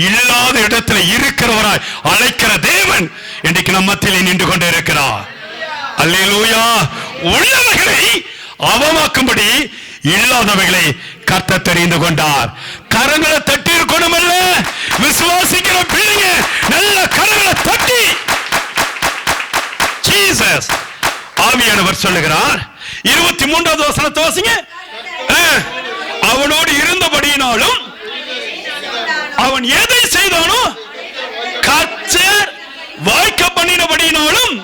இல்லாத இடத்துல இருக்கிறவராய் அழைக்கிற தேவன் இன்றைக்கு நம்ம மத்தியிலே நின்று கொண்டு இருக்கிறார். அல்லேலூயா. உள்ளவைகளை அவமாக்கும்படி இல்லாதவைகளை கர்த்தர் தெரிந்து கொண்டார். கரங்களை தட்டி இருக்கணும் அல்ல, விசுவாசிக்கிற பிள்ளைங்க நல்ல கரங்களை தட்டி. ஜீசஸ் ஆவியானவர் சொல்லுகிறார். 23வது வசனத்தை வாசிங்க. அவனோடு இருந்தபடியினாலும் அவன் எதை செய்தானோ கர்த்தர் வாய்க்க பண்ணினபடியினாலும்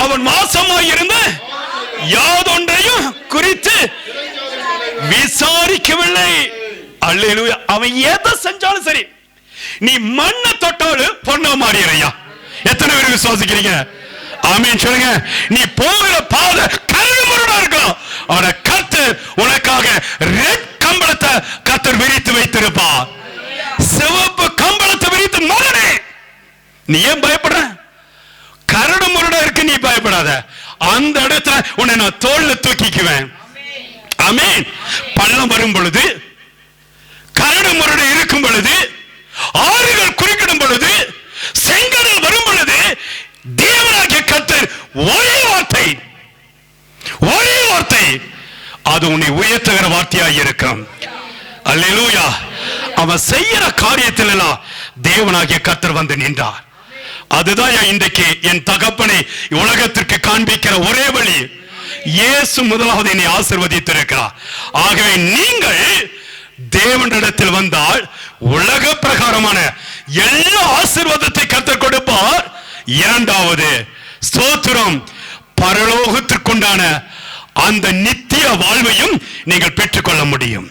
அவன் மாசமாய் இருந்த யாதொன்றையும் குறித்து விசாரிக்கவில்லை. அல்லேலூயா. அவன் எதை செஞ்சாலும் சரி, நீ மண்ணை தொட்டாலும் பொண்ண மாறியா? எத்தனை பேர் விசுவாசிக்கிறீங்க? ஆமென் சொல்லுங்க. நீ போகிற பாதை கரடுமுரடா இருக்கும், ஆனா கர்த்தர் உனக்காக ரெட் கம்பளத்தை கர்த்தர் விரித்து வைத்திருப்பார். சிவப்பு கம்பளத்தை விரித்து மகனே, நீ ஏன் பயப்படுற? கரடு முரடா இருக்கு, நீ பயப்படாத. அந்த இடத்துல உன்னை நான் தோல்ல தூக்கிக்குவேன். ஆமென். பள்ளம் வரும் பொழுது, கரடு முரடு இருக்கும் பொழுது, ஆறுகள் குறுக்கிடும் பொழுது, செங்கடல் வரும் பொழுது, தேவனாகிய கர்த்தர் ஒரே வார்த்தை, ஒரே வார்த்தை, அது உன்னை உயர்த்துகிற வார்த்தையாக இருக்கும். அல்லேலூயா. அவன் செய்யற காரியத்தில் எல்லாம் தேவனாகிய கர்த்தர் வந்து நின்றார். அதுதான் இன்றைக்கு என் தகப்பனை உலகத்திற்கு காண்பிக்கிற ஒரே வழி. இயேசு முதலாவது என்னை ஆசீர்வதித்திருக்கிறார். ஆகவே நீங்கள் தேவனிடத்தில் வந்தால் உலக பிரகாரமான எல்லா ஆசீர்வாதத்தை கர்த்தர் கொடுப்பார். இரண்டாவது ஸ்தோத்திரம், பரலோகத்திற்குண்டான அந்த நித்திய வாழ்வையும் நீங்கள் பெற்றுக்கொள்ள முடியும்.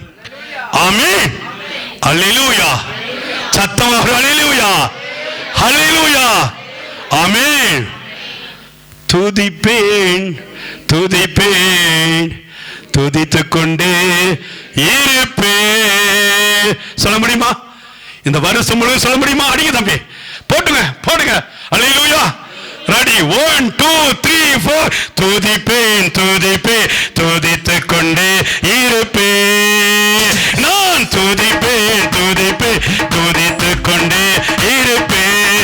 ஆமென். அல்லேலூயா. சத்தமாக அல்லேலூயா, அல்லேலூயா. ஆமென். துதிப்பேன், துதிப்பேன், துதித்துக் கொண்டே இருப்பேன். சொல்ல முடியுமா? இந்த வருஷம் முழுவதும் சொல்ல முடியுமா? அடிங்க தம்பி, போட்டுங்க போடுங்க. அல்லேலூயா. ரெடி? 1 2 3 4. துதிப்பேன், துதிப்பேன், துதித்துக் கொண்டே இருப்பேன். நான் துதிப்பேன், துதிப்பேன், துதித்துக் கொண்டே இருப்பேன்.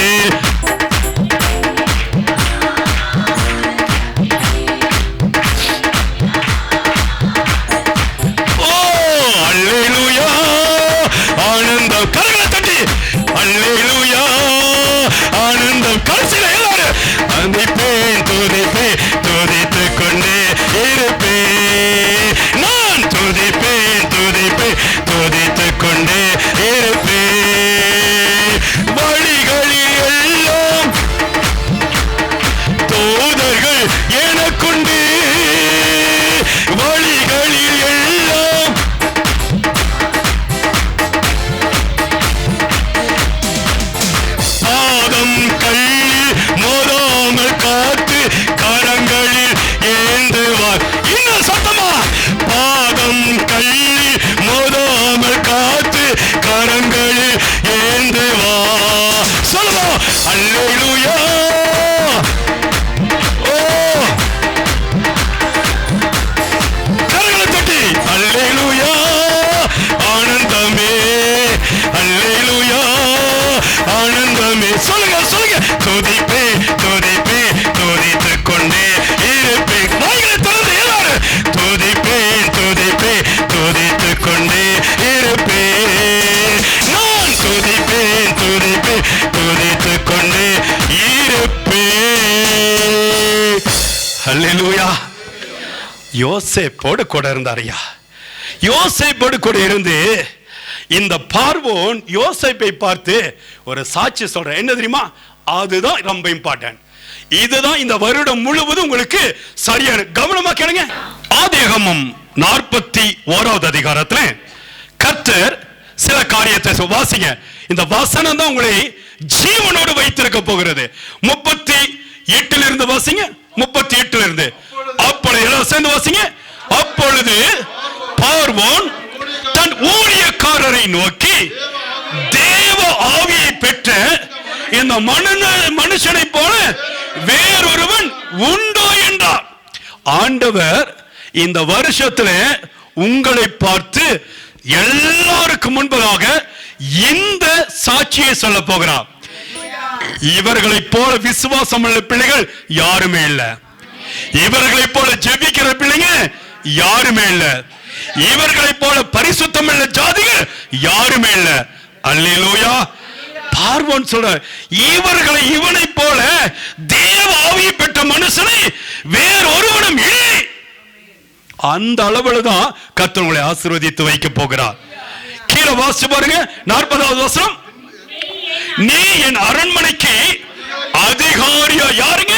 எனக்குண்டு வழிகளில் எல்லாம் பாதம் கல்லில் மோதாமல் காத்து கரங்களில் ஏந்துவார். இன்னும் சத்தமா, பாதம் கல்லில் மோதாமல் காத்து கரங்களில் ஏந்துவார். சொல்லுவோம் அல்லேலூயா. ஓ, கரங்களை தட்டி அல்லேலூயா. ஆனந்தமே அல்லேலூயா, ஆனந்தமே. சொல்லுங்க சொல்லுங்க. துதிப்பே துதிப்பே துதித்துக் கொண்டே இருப்பேன். வாய்களை திறந்து எல்லாரும் துதிப்பேன் துதிப்பேன் துதித்துக் கொண்டே இருப்பேன். நான் துதிப்பேன் துதிப்பேன் துதித்துக் கொண்டே இருப்பேன். அல்லேலூயா. யோசேப்போடு கூட இருந்தாரையா. யோசேப்போடு கூட இருந்து இந்த பார்வோன் யோசேப்பை பார்த்து ஒரு சாட்சி சொல்ற. என்ன தெரியுமா? அதுதான் ரொம்ப இம்பார்ட்டன்ட். இதுதான் இந்த வருடம் முழுவதும் உங்களுக்கு சரியான. கவனமா கேளுங்க. ஆதியாகமம் 41வது அதிகாரத்துல கர்த்தர் சில காரியத்தை வாசிங்க. இந்த வசனம் தான் உங்களை ஜீவனோடு வைத்திருக்க போகிறது. 38 இருந்து வாசிங்க. 38 இருந்து அப்பொழுது எல்லாம் சேர்ந்து வாசிங்க. அப்பொழுது பார்வோன் தன் ஊழியக்காரரை நோக்கி, தேவ ஆவியை பெற்ற இந்த மனுஷனை போல வேறொருவன் உண்டோ என்றார். ஆண்டவர் இந்த வருஷத்துல உங்களை பார்த்து எல்லாருக்கும் முன்பதாக இந்த சாட்சியை சொல்ல போகிறார். இவர்களைப் போல விசுவாசம் உள்ள பிள்ளைகள் யாருமே இல்ல. இவர்களைப் போல ஜெபிக்கிற பிள்ளைங்க யாருமே இல்ல. இவர்களைப் போல பரிசுத்தம் உள்ள ஜாதிகள் யாருமே இல்ல. அல்லேலூயா. பார்வோன் சொல்ற, இவனை போல தேவ ஆவியை பெற்ற மனுஷனை வேறொருவனும் இல்லை. அந்த அளவுல தான் கர்த்தர் உங்களை ஆசீர்வதித்து வைக்க போகிறார். கீழே வாசிச்சு பாருங்க. 40வது வசனம். நீ என் அரண்மனைக்கு அதிகாரியா. யாருங்க?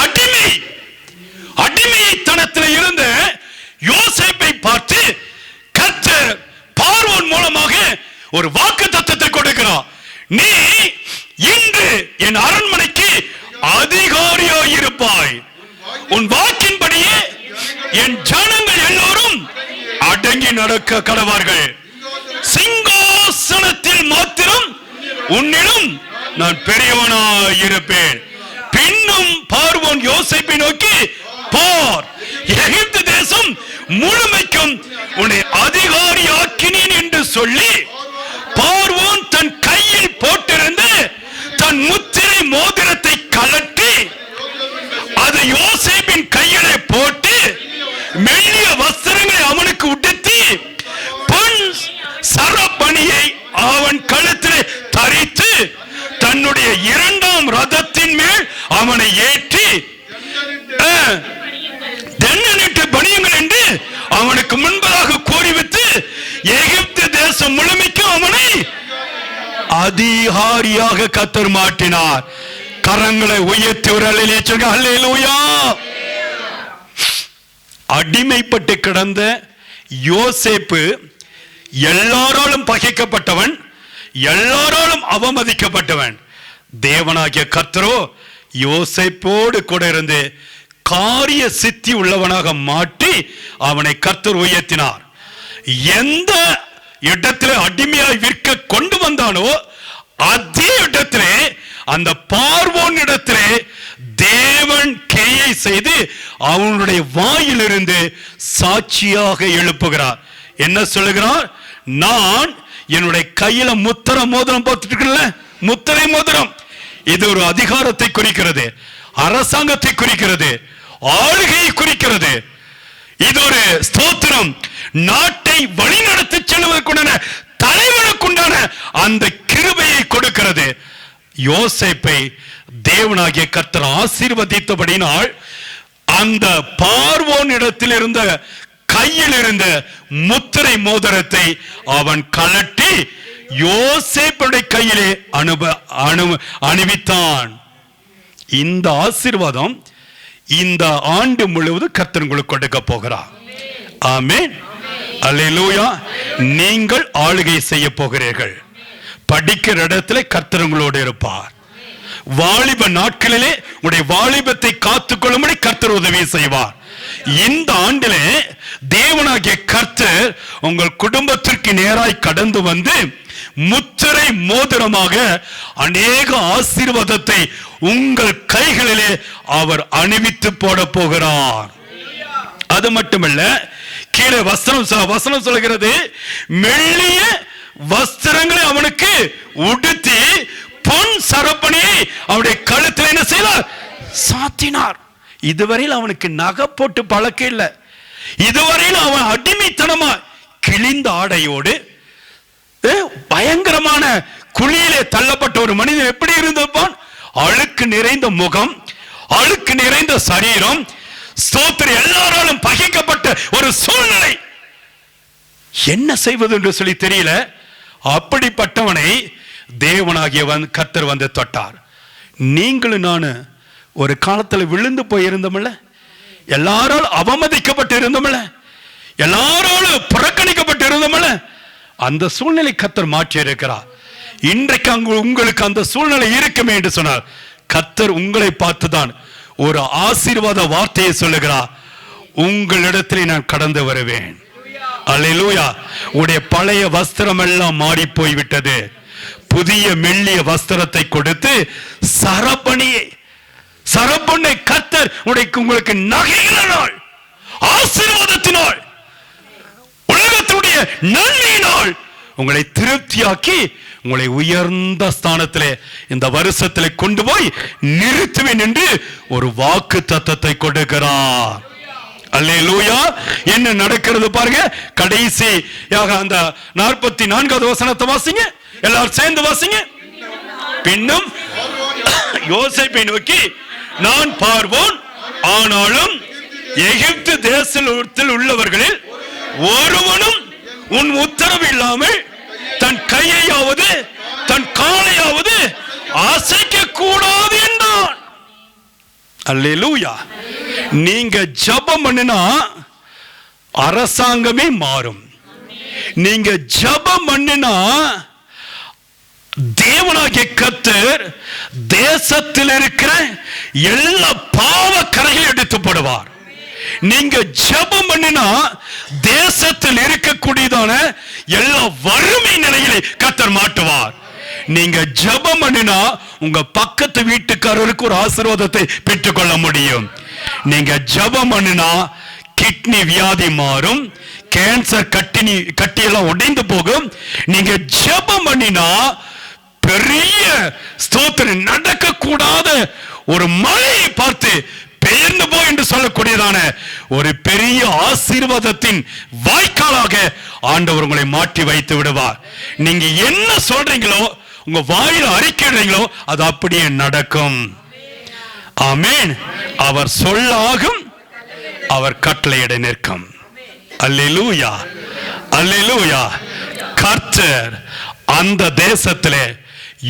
அடிமை. அடிமைத்தனத்தில் இருந்த யோசேப்பை பார்த்து கர்த்தர் பார்வோன் மூலமாக ஒரு வாக்குத்தத்தத்தை கொடுக்கிறார். நீ இன்று என் அரண்மனைக்கு அதிகாரியா இருப்பாய். உன் வாக்கின்படியே என் ஜனங்கள் எல்லோரும் அடங்கி நடக்க கடவார்கள். சிங்காசனத்தில் மாத்திரம் உன்னிடம் நான் பெரியவனாய் இருப்பேன். பின்னும் பார்வோன் யோசேப்பை நோக்கி, பார், எகிப்து தேசம் முழுமைக்கும் உன்னை அதிகாரியாக்கினேன் என்று சொல்லி பார்வோன் தன் கையில் போட்டிருந்த தன் முத்திரை மோதிரத்தை கழற்றி அதை யோசேப்பின் கையிலே போட்டு மெல்லிய வஸ்திரங்களை அவனுக்கு உடுத்தி பொன் சரப்பணியை அவன் கழுத்திலே தரித்து தன்னுடைய 2ஆம் ரதத்தின் மேல் அவனை ஏற்றி தென்னனிட்டு பணியுங்கள் என்று அவனுக்கு முன்பதாக கூறிவிட்டு எகிப்து தேசம் முழுமைக்கும் அவனை அதிகாரியாக கர்த்தர் மாற்றினார். கரங்களை உயர்த்தி ஒரு அல்லேலூயா. அடிமைப்பட்டு கிடந்த யோசேப்பு எல்லாராலும் பகைக்கப்பட்டவன், எல்லாராலும் அவமதிக்கப்பட்டவன். தேவனாகிய கர்த்தரோ யோசேப்போடு கூட இருந்து காரிய சித்தி உள்ளவனாக மாற்றி அவனை கர்த்தர் உயர்த்தினார். எந்த இடத்திலே அடிமையாய் விற்க கொண்டு வந்தானோ அதே இடத்திலே அந்த பார்வோன் இடத்திலே தேவன் கிரியை செய்து அவனுடைய வாயிலிருந்து சாட்சியாக எழுப்புகிறார். என்ன சொல்லுகிறார்? நான் என்னுடைய கையில முத்திரை மோதிரம் போட்டுருக்கல, முத்திரை மோதிரம், இது ஒரு அதிகாரத்தை குறிக்கிறது, அரசாங்கத்தை குறிக்கிறது, ஆளுகையை குறிக்கிறது. இது ஒரு ஸ்தோத்திரம், நாட்டை வழிநடத்தி செல்வதற்குண்டான தலைவனுக்குண்டான அந்த கிருபையை கொடுக்கிறது. யோசேப்பை தேவனாகிய கர்த்தர் ஆசீர்வதித்தபடினால் அந்த பார்வோன் இடத்தில் இருந்த கையில் இருந்த முத்திரை மோதிரத்தை அவன் கழட்டி யோசேப்புடைய கையிலே அணிவித்தான். இந்த ஆசீர்வாதம் இந்த ஆண்டு முழுவதும் கர்த்தர் உங்களுக்கு கொடுக்க போகிறார். ஆமென், அல்லேலூயா. நீங்கள் ஆளுகை செய்ய போகிறீர்கள். படிக்கிற இடத்துல கர்த்தர் உங்களோடு இருப்பார். வாலிப நாட்களிலே உங்களுடைய வாலிபத்தை காத்துக்கொள்ளும்படி கர்த்தர் உதவி செய்வார். இந்த ஆண்டிலே தேவனாகிய கர்த்தர் உங்கள் குடும்பத்திற்கு நேராய் கடந்து வந்து முத்திரை மோதிரமாக அநேக ஆசீர்வாதத்தை உங்கள் கைகளிலே அவர் அணிவித்து போட போகிறார். அது மட்டுமல்ல, கீழே வசனம் சொல்கிறது, மெல்லிய வஸ்திரங்களை அவனுக்கு உடுத்தி பொன் சரப்பணியை அவனுடைய கழுத்தில் என்ன செய்தார்? சாத்தினார். இதுவரையில் அவனுக்கு நகை போட்டு பழக்கம் இல்லை. இதுவரையில் அவன் அடிமைத்தனமா கிழிந்த ஆடையோடு பயங்கரமான குழியிலே தள்ளப்பட்ட ஒரு மனிதன் எப்படி இருந்திருப்பான்? அழுக்கு நிறைந்த முகம், அழுக்கு நிறைந்த சரீரம், ஸ்தோத்திரம், எல்லாராலும் பகைக்கப்பட்ட ஒரு சூழ்நிலை. என்ன செய்வது என்று சொல்லி தெரியல. அப்படிப்பட்டவனை தேவனாகிய கர்த்தர் வந்து தொட்டார். நீங்களும் நான் ஒரு காலத்தில் விழுந்து போயிருந்தோம்ல, எல்லாராலும் அவமதிக்கப்பட்டு இருந்தோம்ல, எல்லாராலும் புறக்கணிக்கப்பட்டு இருந்தோம்ல, அந்த சூழ்நிலை கர்த்தர் மாற்றி இருக்கிறார். இன்றைக்கு உங்களுக்கு அந்த சூழ்நிலை இருக்குமே என்று சொன்னார். கர்த்தர் உங்களை பார்த்துதான் ஒரு ஆசீர்வாத வார்த்தையை சொல்லுகிறார். உங்களிடத்தில் நான் கடந்து வருவேன். அல்லேலூயா. உடைய பழைய வஸ்திரம் எல்லாம் மாறி போய்விட்டது. புதிய மெல்லிய வஸ்திரத்தை கொடுத்து சரப்பணியை கர்த்தர் உங்களுக்கு நகையினால், ஆசீர்வாதத்தினால், உலகத்துடைய நன்மையினால் உங்களை திருப்தியாக்கி உங்களை உயர்ந்த ஸ்தானத்திலே இந்த வருஷத்திலே கொண்டு போய் நிறுத்துவேன் என்று ஒரு வாக்கு தத்தத்தை கொடுக்கிறார். அல்லேலூயா. என்ன நடக்கிறது பாருங்க. கடைசியாக அந்த 44வது வசனத்தை வாசிங்க, எல்லாரும் சேர்ந்து வாசிங்க. பின்னும் யோசேப்பை நோக்கி, நான் பார்வோன், ஆனாலும் எகிப்து தேசத்தில் உள்ளவர்களில் ஒருவனும் உன் உத்தரவு இல்லாமல் தன் கையையாவது தன் காலையாவது அசைக்க கூடாது என்றான். அல்லேலூயா. நீங்க ஜெபம் பண்ணினா அரசாங்கமே மாறும். நீங்க ஜெபம் பண்ணினா தேவனாகிய கர்த்தர் தேசத்தில் இருக்கிற எல்லா பாவ கரைகளை எடுத்து போடுவார். நீங்க ஜெபம் பண்ணினா தேசத்தில் இருக்கக்கூடியதான எல்லா வறுமை நிலைகளை கர்த்தர் மாட்டுவார். நீங்க ஜெபம் பண்ணினா உங்க பக்கத்து வீட்டுக்காரருக்கு ஒரு ஆசீர்வாதத்தை பெற்றுக்கொள்ள முடியும். நீங்க ஜெபம் பண்ணினா கிட்னி வியாதி மாறும், கேன்சர் கட்டியெல்லாம் உடைந்து போகும். நீங்க ஜெபம் பண்ணினா பெரிய ஸ்தோத்திரம் நடக்க கூடாத ஒரு மழையை பார்த்து பெயர்ந்து போ என்று சொல்லக்கூடியதான ஒரு பெரிய ஆசீர்வாதத்தின் வாய்க்காலாக ஆண்டவர் உங்களை மாற்றி வைத்து விடுவார். நீங்க என்ன சொல்றீங்களோ, உங்க வாயில அறிக்கைறீங்களோ, அது அப்படியே நடக்கும். ஆமென். அவர் சொல்லாகும், அவர் கட்டளையிட நிற்கும். அல்லேலூயா, அல்லேலூயா. கர்த்தர் அந்த தேசத்திலே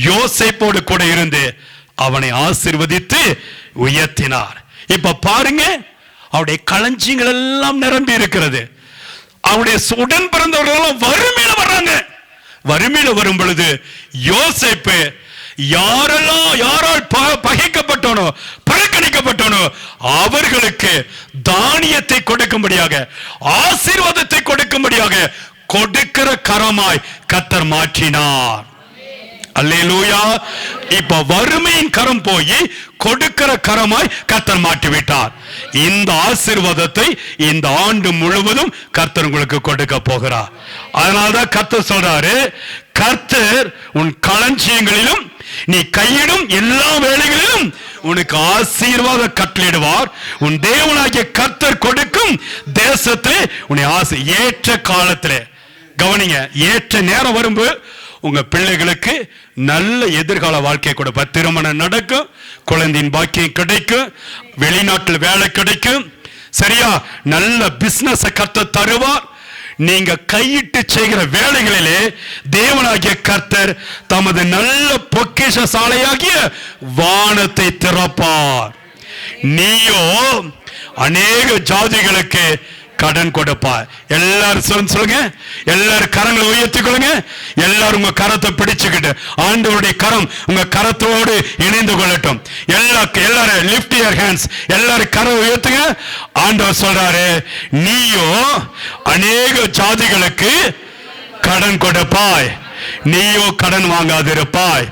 யோசேப்போடு கூட இருந்து அவனை ஆசீர்வதித்து உயர்த்தினார். இப்ப பாருங்க, அவருடைய களஞ்சியங்கள் எல்லாம் நிரம்பி இருக்கிறது. அவருடைய உடன் பிறந்தவர்கள் வறுமையில வர்றாங்க. வறுமையில வரும் பொழுது யோசேப்பு யாரால் பகைக்கப்பட்டோனோ, புறக்கணிக்கப்பட்டோனோ அவர்களுக்கு தானியத்தை கொடுக்கும்படியாக, ஆசீர்வாதத்தை கொடுக்கும்படியாக கொடுக்கிற கரமாய் கர்த்தர் மாற்றினார். அல்லேலூயா. இப்ப வறுமையின் கரம் போய் கொடுக்கிற கரமாய் கர்த்தர் மாற்றிவிட்டார். இந்த ஆசீர்வாதத்தை இந்த ஆண்டு முழுவதும் கர்த்தர் உங்களுக்கு கொடுக்க போகிறார். அதனால்தான் கர்த்தர் சொல்றாரு, கர்த்தர் உன் களஞ்சியங்களிலும் நீ கையிடும் எல்லா வேலைகளிலும் உனக்கு ஆசீர்வாத கட்டளையிடுவார். உன் தேவனாகிய கர்த்தர் கொடுக்கும் தேசத்தை உன்னை ஏற்ற காலத்திலே கவனிங்க, ஏற்ற நேரம் வரும்போது உங்க பிள்ளைகளுக்கு நல்ல எதிர்கால வாழ்க்கை கொடுப்பார். திருமணம் நடக்கும், குழந்தையின் பாக்கியம் கிடைக்கும், வெளிநாட்டில் வேலை கிடைக்கும், சரியா, நல்ல பிசினஸ் கர்த்தர் தருவார். நீங்க கையிட்டு செய்கிற வேலைகளிலே தேவனாகிய கர்த்தர் தமது நல்ல பொக்கிஷ சாலையாகிய வானத்தை திறப்பார். நீயோ அநேக ஜாதிகளுக்கு கடன் கொடுப்பா. எல்லாரும் சொல்லுங்க, எல்லாரும் கரங்களை உயர்த்திக் கொள்ளுங்க. எல்லாரும் உங்க கரத்தை பிடிச்சுக்கிட்டு ஆண்டவருடைய கரம் உங்க கரத்தோடு இணைந்து கொள்ளட்டும். எல்லாரும் லிஃப்ட் யுவர் ஹேண்ட்ஸ், எல்லாரும் கரம் உயர்த்துங்க. ஆண்டவர் சொல்றாரு, நீயோ அநேக ஜாதிகளுக்கு கடன் கொடுப்பாய், நீயோ கடன் வாங்காதிருப்பாய்.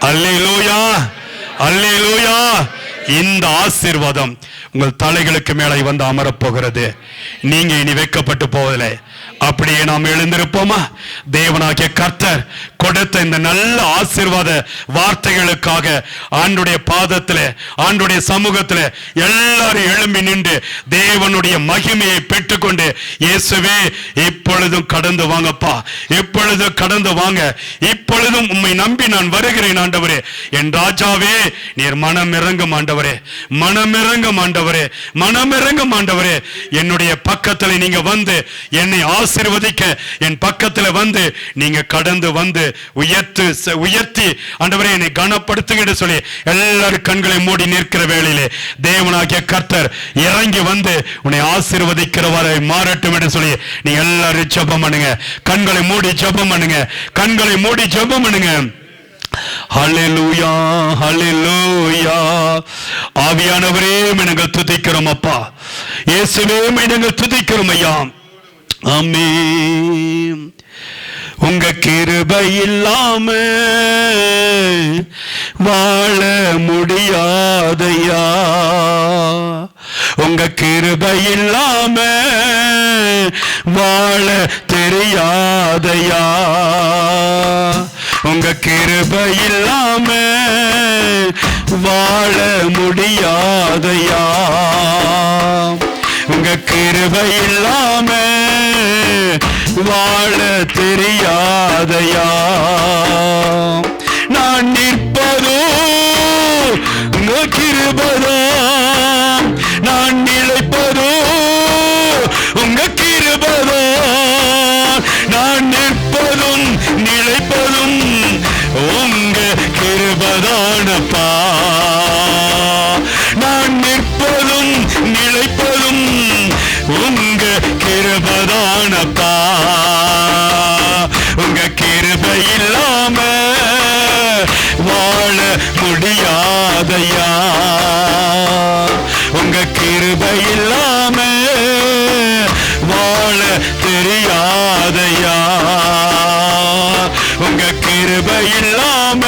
அல்லேலூயா, அல்லேலூயா. இந்த ஆசீர்வாதம் உங்கள் தலைகளுக்கு மேலே வந்து அமரப்போகிறது. நீங்க இனி வைக்கப்பட்டு போவதில்லை. அப்படியே நாம் எழுந்திருப்போமா? தேவனாகிய கர்த்தர் கொடுத்த இந்த நல்ல ஆசீர்வாத வார்த்தைகளுக்காக ஆண்டுடைய பாதத்தில், ஆண்டுடைய சமூகத்தில் எல்லாரும் எழும்பி நின்று தேவனுடைய மகிமையை பெற்றுக்கொண்டு, இயேசுவே இப்பொழுதும் கடந்து வாங்கப்பா, இப்பொழுதும் கடந்து வாங்க, இப்பொழுதும் உம்மை நம்பி நான் வருகிறேன் ஆண்டவரே. என் ராஜாவே, நீர் மனமிறங்கும் ஆண்டவரே, மனமிறங்கும் ஆண்டவரே, மனமிறங்கும் ஆண்டவரே. என்னுடைய பக்கத்தில் நீங்க வந்து என்னை ஆசீர்வதிக்க, என் பக்கத்தில் வந்து நீங்க கடந்து வந்து உயர்த்தி ஆண்டவரே என்னை கனப்படுத்துங்க சொல்லி எல்லாரும் கண்களை மூடி நிற்கிற வேளையிலே தேவனாகிய கர்த்தர் இறங்கி வந்து உன்னை ஆசீர்வதிக்கிறவரை மாறட்டும் என்று சொல்லி நீங்க எல்லாரும் ஜெபம் பண்ணுங்க. கண்களை மூடி ஜெபம் பண்ணுங்க, கண்களை மூடி ஜெபம் பண்ணுங்க. ஹல்லேலூயா, ஹல்லேலூயா. ஆவியானவரே நாங்கள் துதிக்கிறோம் அப்பா, இயேசுவே நாங்கள் துதிக்கிறோம் ஐயா. ஆமென். உங்க கிருபை இல்லாம வாழ முடியாதையா, உங்க கிருபை இல்லாம வாழ தெரியாதையா, உங்க கிருபை இல்லாம வாழ முடியாதையா, உங்க கிருபை இல்லாம வாழ தெரியாதையா. நான் நிற்பதோ உங்க கிருபைதோ, நான் நிலைப்பதோ உங்க கிருபைதோ, நான் நிற்பதும் நிலைப்பதும் உங்க கிருபைதானப்பா, நான் நிற்பதும் நிலைப்பதும் உங்க கிருபைதானப்பா. உங்க கிருபை இல்லாம வாழ முடியாதையா, உங்க கிருபை இல்லாம வாழ தெரியாதையா, உங்க கிருபை இல்லாம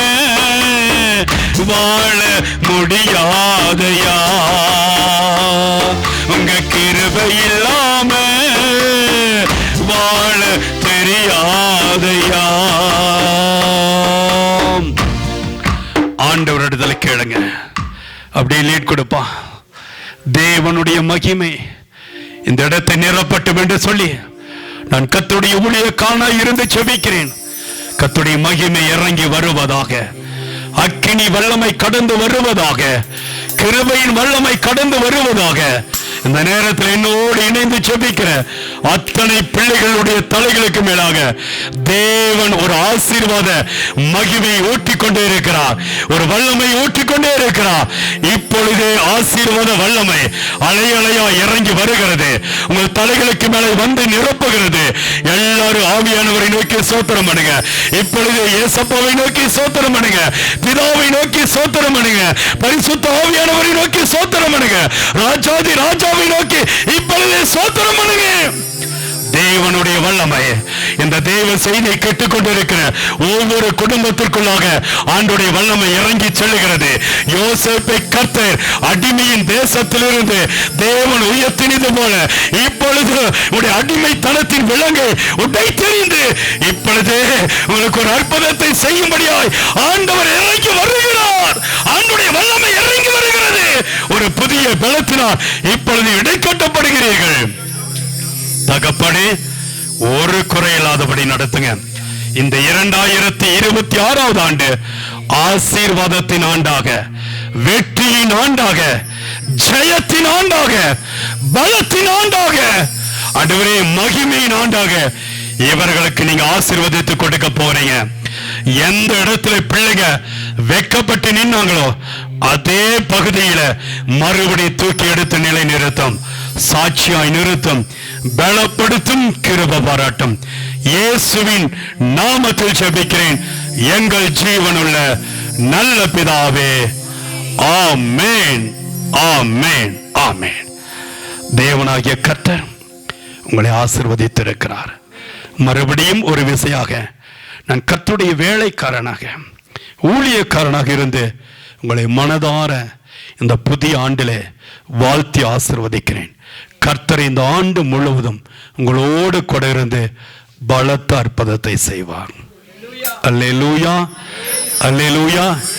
வாழ முடியாதையா, உங்க கிருபை இல்லாம வாழ தெரியாதையா. ஆண்டவரிடத்தில் கேளுங்க, அப்படியே லீட் கொடுப்பா. தேவனுடைய மகிமை இந்த இடத்தை நிரப்பட்டும் என்று சொல்லி நான் கர்த்தருடைய ஊழியக்காரனாய் இருந்து ஜெபிக்கிறேன். கர்த்தருடைய மகிமை இறங்கி வருவதாக, அக்கினி வல்லமை கடந்து வருவதாக, கிருபையின் வல்லமை கடந்து வருவதாக. இந்த நேரத்தில் என்னோடு இணைந்து ஜெபிக்கிற அத்தனை பிள்ளைகளுடைய தலைகளுக்கு மேலாக தேவன் ஒரு ஆசீர்வாத மகிமையை ஊற்றிக்கொண்டே இருக்கிறார், ஒரு வல்லமை ஊற்றிக்கொண்டே இருக்கிறார். இப்பொழுதே ஆசீர்வாத வல்லமை அலை அலையா இறங்கி வருகிறது, உங்கள் தலைகளுக்கு மேலே வந்து நிரப்புகிறது. எல்லாரும் ஆவியானவரை நோக்கி ஸ்தோத்திரம் பண்ணுங்க. இப்பொழுது இயேசப்பாவை நோக்கி ஸ்தோத்திரம் பண்ணுங்க, பிதாவை நோக்கி ஸ்தோத்திரம் பண்ணுங்க, பரிசுத்த ஆவியானவரை நோக்கி ஸ்தோத்திரம் பண்ணுங்க, ராஜாதி ராஜாவை நோக்கி இப்பொழுது ஸ்தோத்திரம் பண்ணுங்க. தேவனுடைய வல்லமை இந்த தேவ செய்தியை கேட்டுக்கொண்டிருக்கிற ஒவ்வொரு குடும்பத்திற்குள்ளாக ஆண்டுடைய வல்லமை இறங்கி செல்லுகிறது. யோசேப்பை கர்த்தர் அடிமையின் தேசத்திலிருந்து தேவன் உயர்த்தினது போல இப்பொழுது உடைய அடிமைத்தனத்தின் விலங்கை உடை தெரிந்து இப்பொழுது உங்களுக்கு ஒரு அற்புதத்தை செய்யும்படியாய் ஆண்டவர் இறங்கி வருகிறார். ஆண்டுடைய வல்லமை இறங்கி வருகிறது. ஒரு புதிய பலத்தினால் இப்பொழுது இடைக்கட்டப்படுகிறீர்கள். தகப்பனே, ஒரு குறையில்லாதபடி நடத்துங்க. இந்த 2026 ஆண்டு ஆசீர்வாதத்தின் ஆண்டாக, வெற்றியின் ஆண்டாக, ஜெயத்தின் ஆண்டாக, பலத்தின் ஆண்டாக, ஆண்டவரே மகிமையின் ஆண்டாக இவர்களுக்கு நீங்க ஆசீர்வதித்து கொடுக்க போறீங்க. எந்த இடத்துல பிள்ளைங்க வெக்கப்பட்டு நின்னாங்களோ அதே பகுதியில மறுபடி தூக்கி எடுத்து நிலை நிறுத்தும், சாட்சியாய் நிறுத்தும், பலப்படுத்தும், கிருபை பாராட்டும். இயேசுவின் நாமத்தில் ஜெபிக்கிறேன் எங்கள் ஜீவனுள்ள நல்ல பிதாவே. ஆமென், ஆமென், ஆமென். தேவனாகிய கர்த்தர் உங்களை ஆசீர்வதித்திருக்கிறார். மறுபடியும் ஒரு விசையாக நான் கர்த்தருடைய வேலைக்காரனாக, ஊழியக்காரனாக இருந்து உங்களை மனதார இந்த புதிய ஆண்டிலே வாழ்த்தி ஆசீர்வதிக்கிறேன். கர்த்தர் இந்த ஆண்டு முழுவதும் உங்களோடு கூட இருந்து பலத்த அற்புதத்தை செய்வார். அல்லேலூயா, அல்லேலூயா.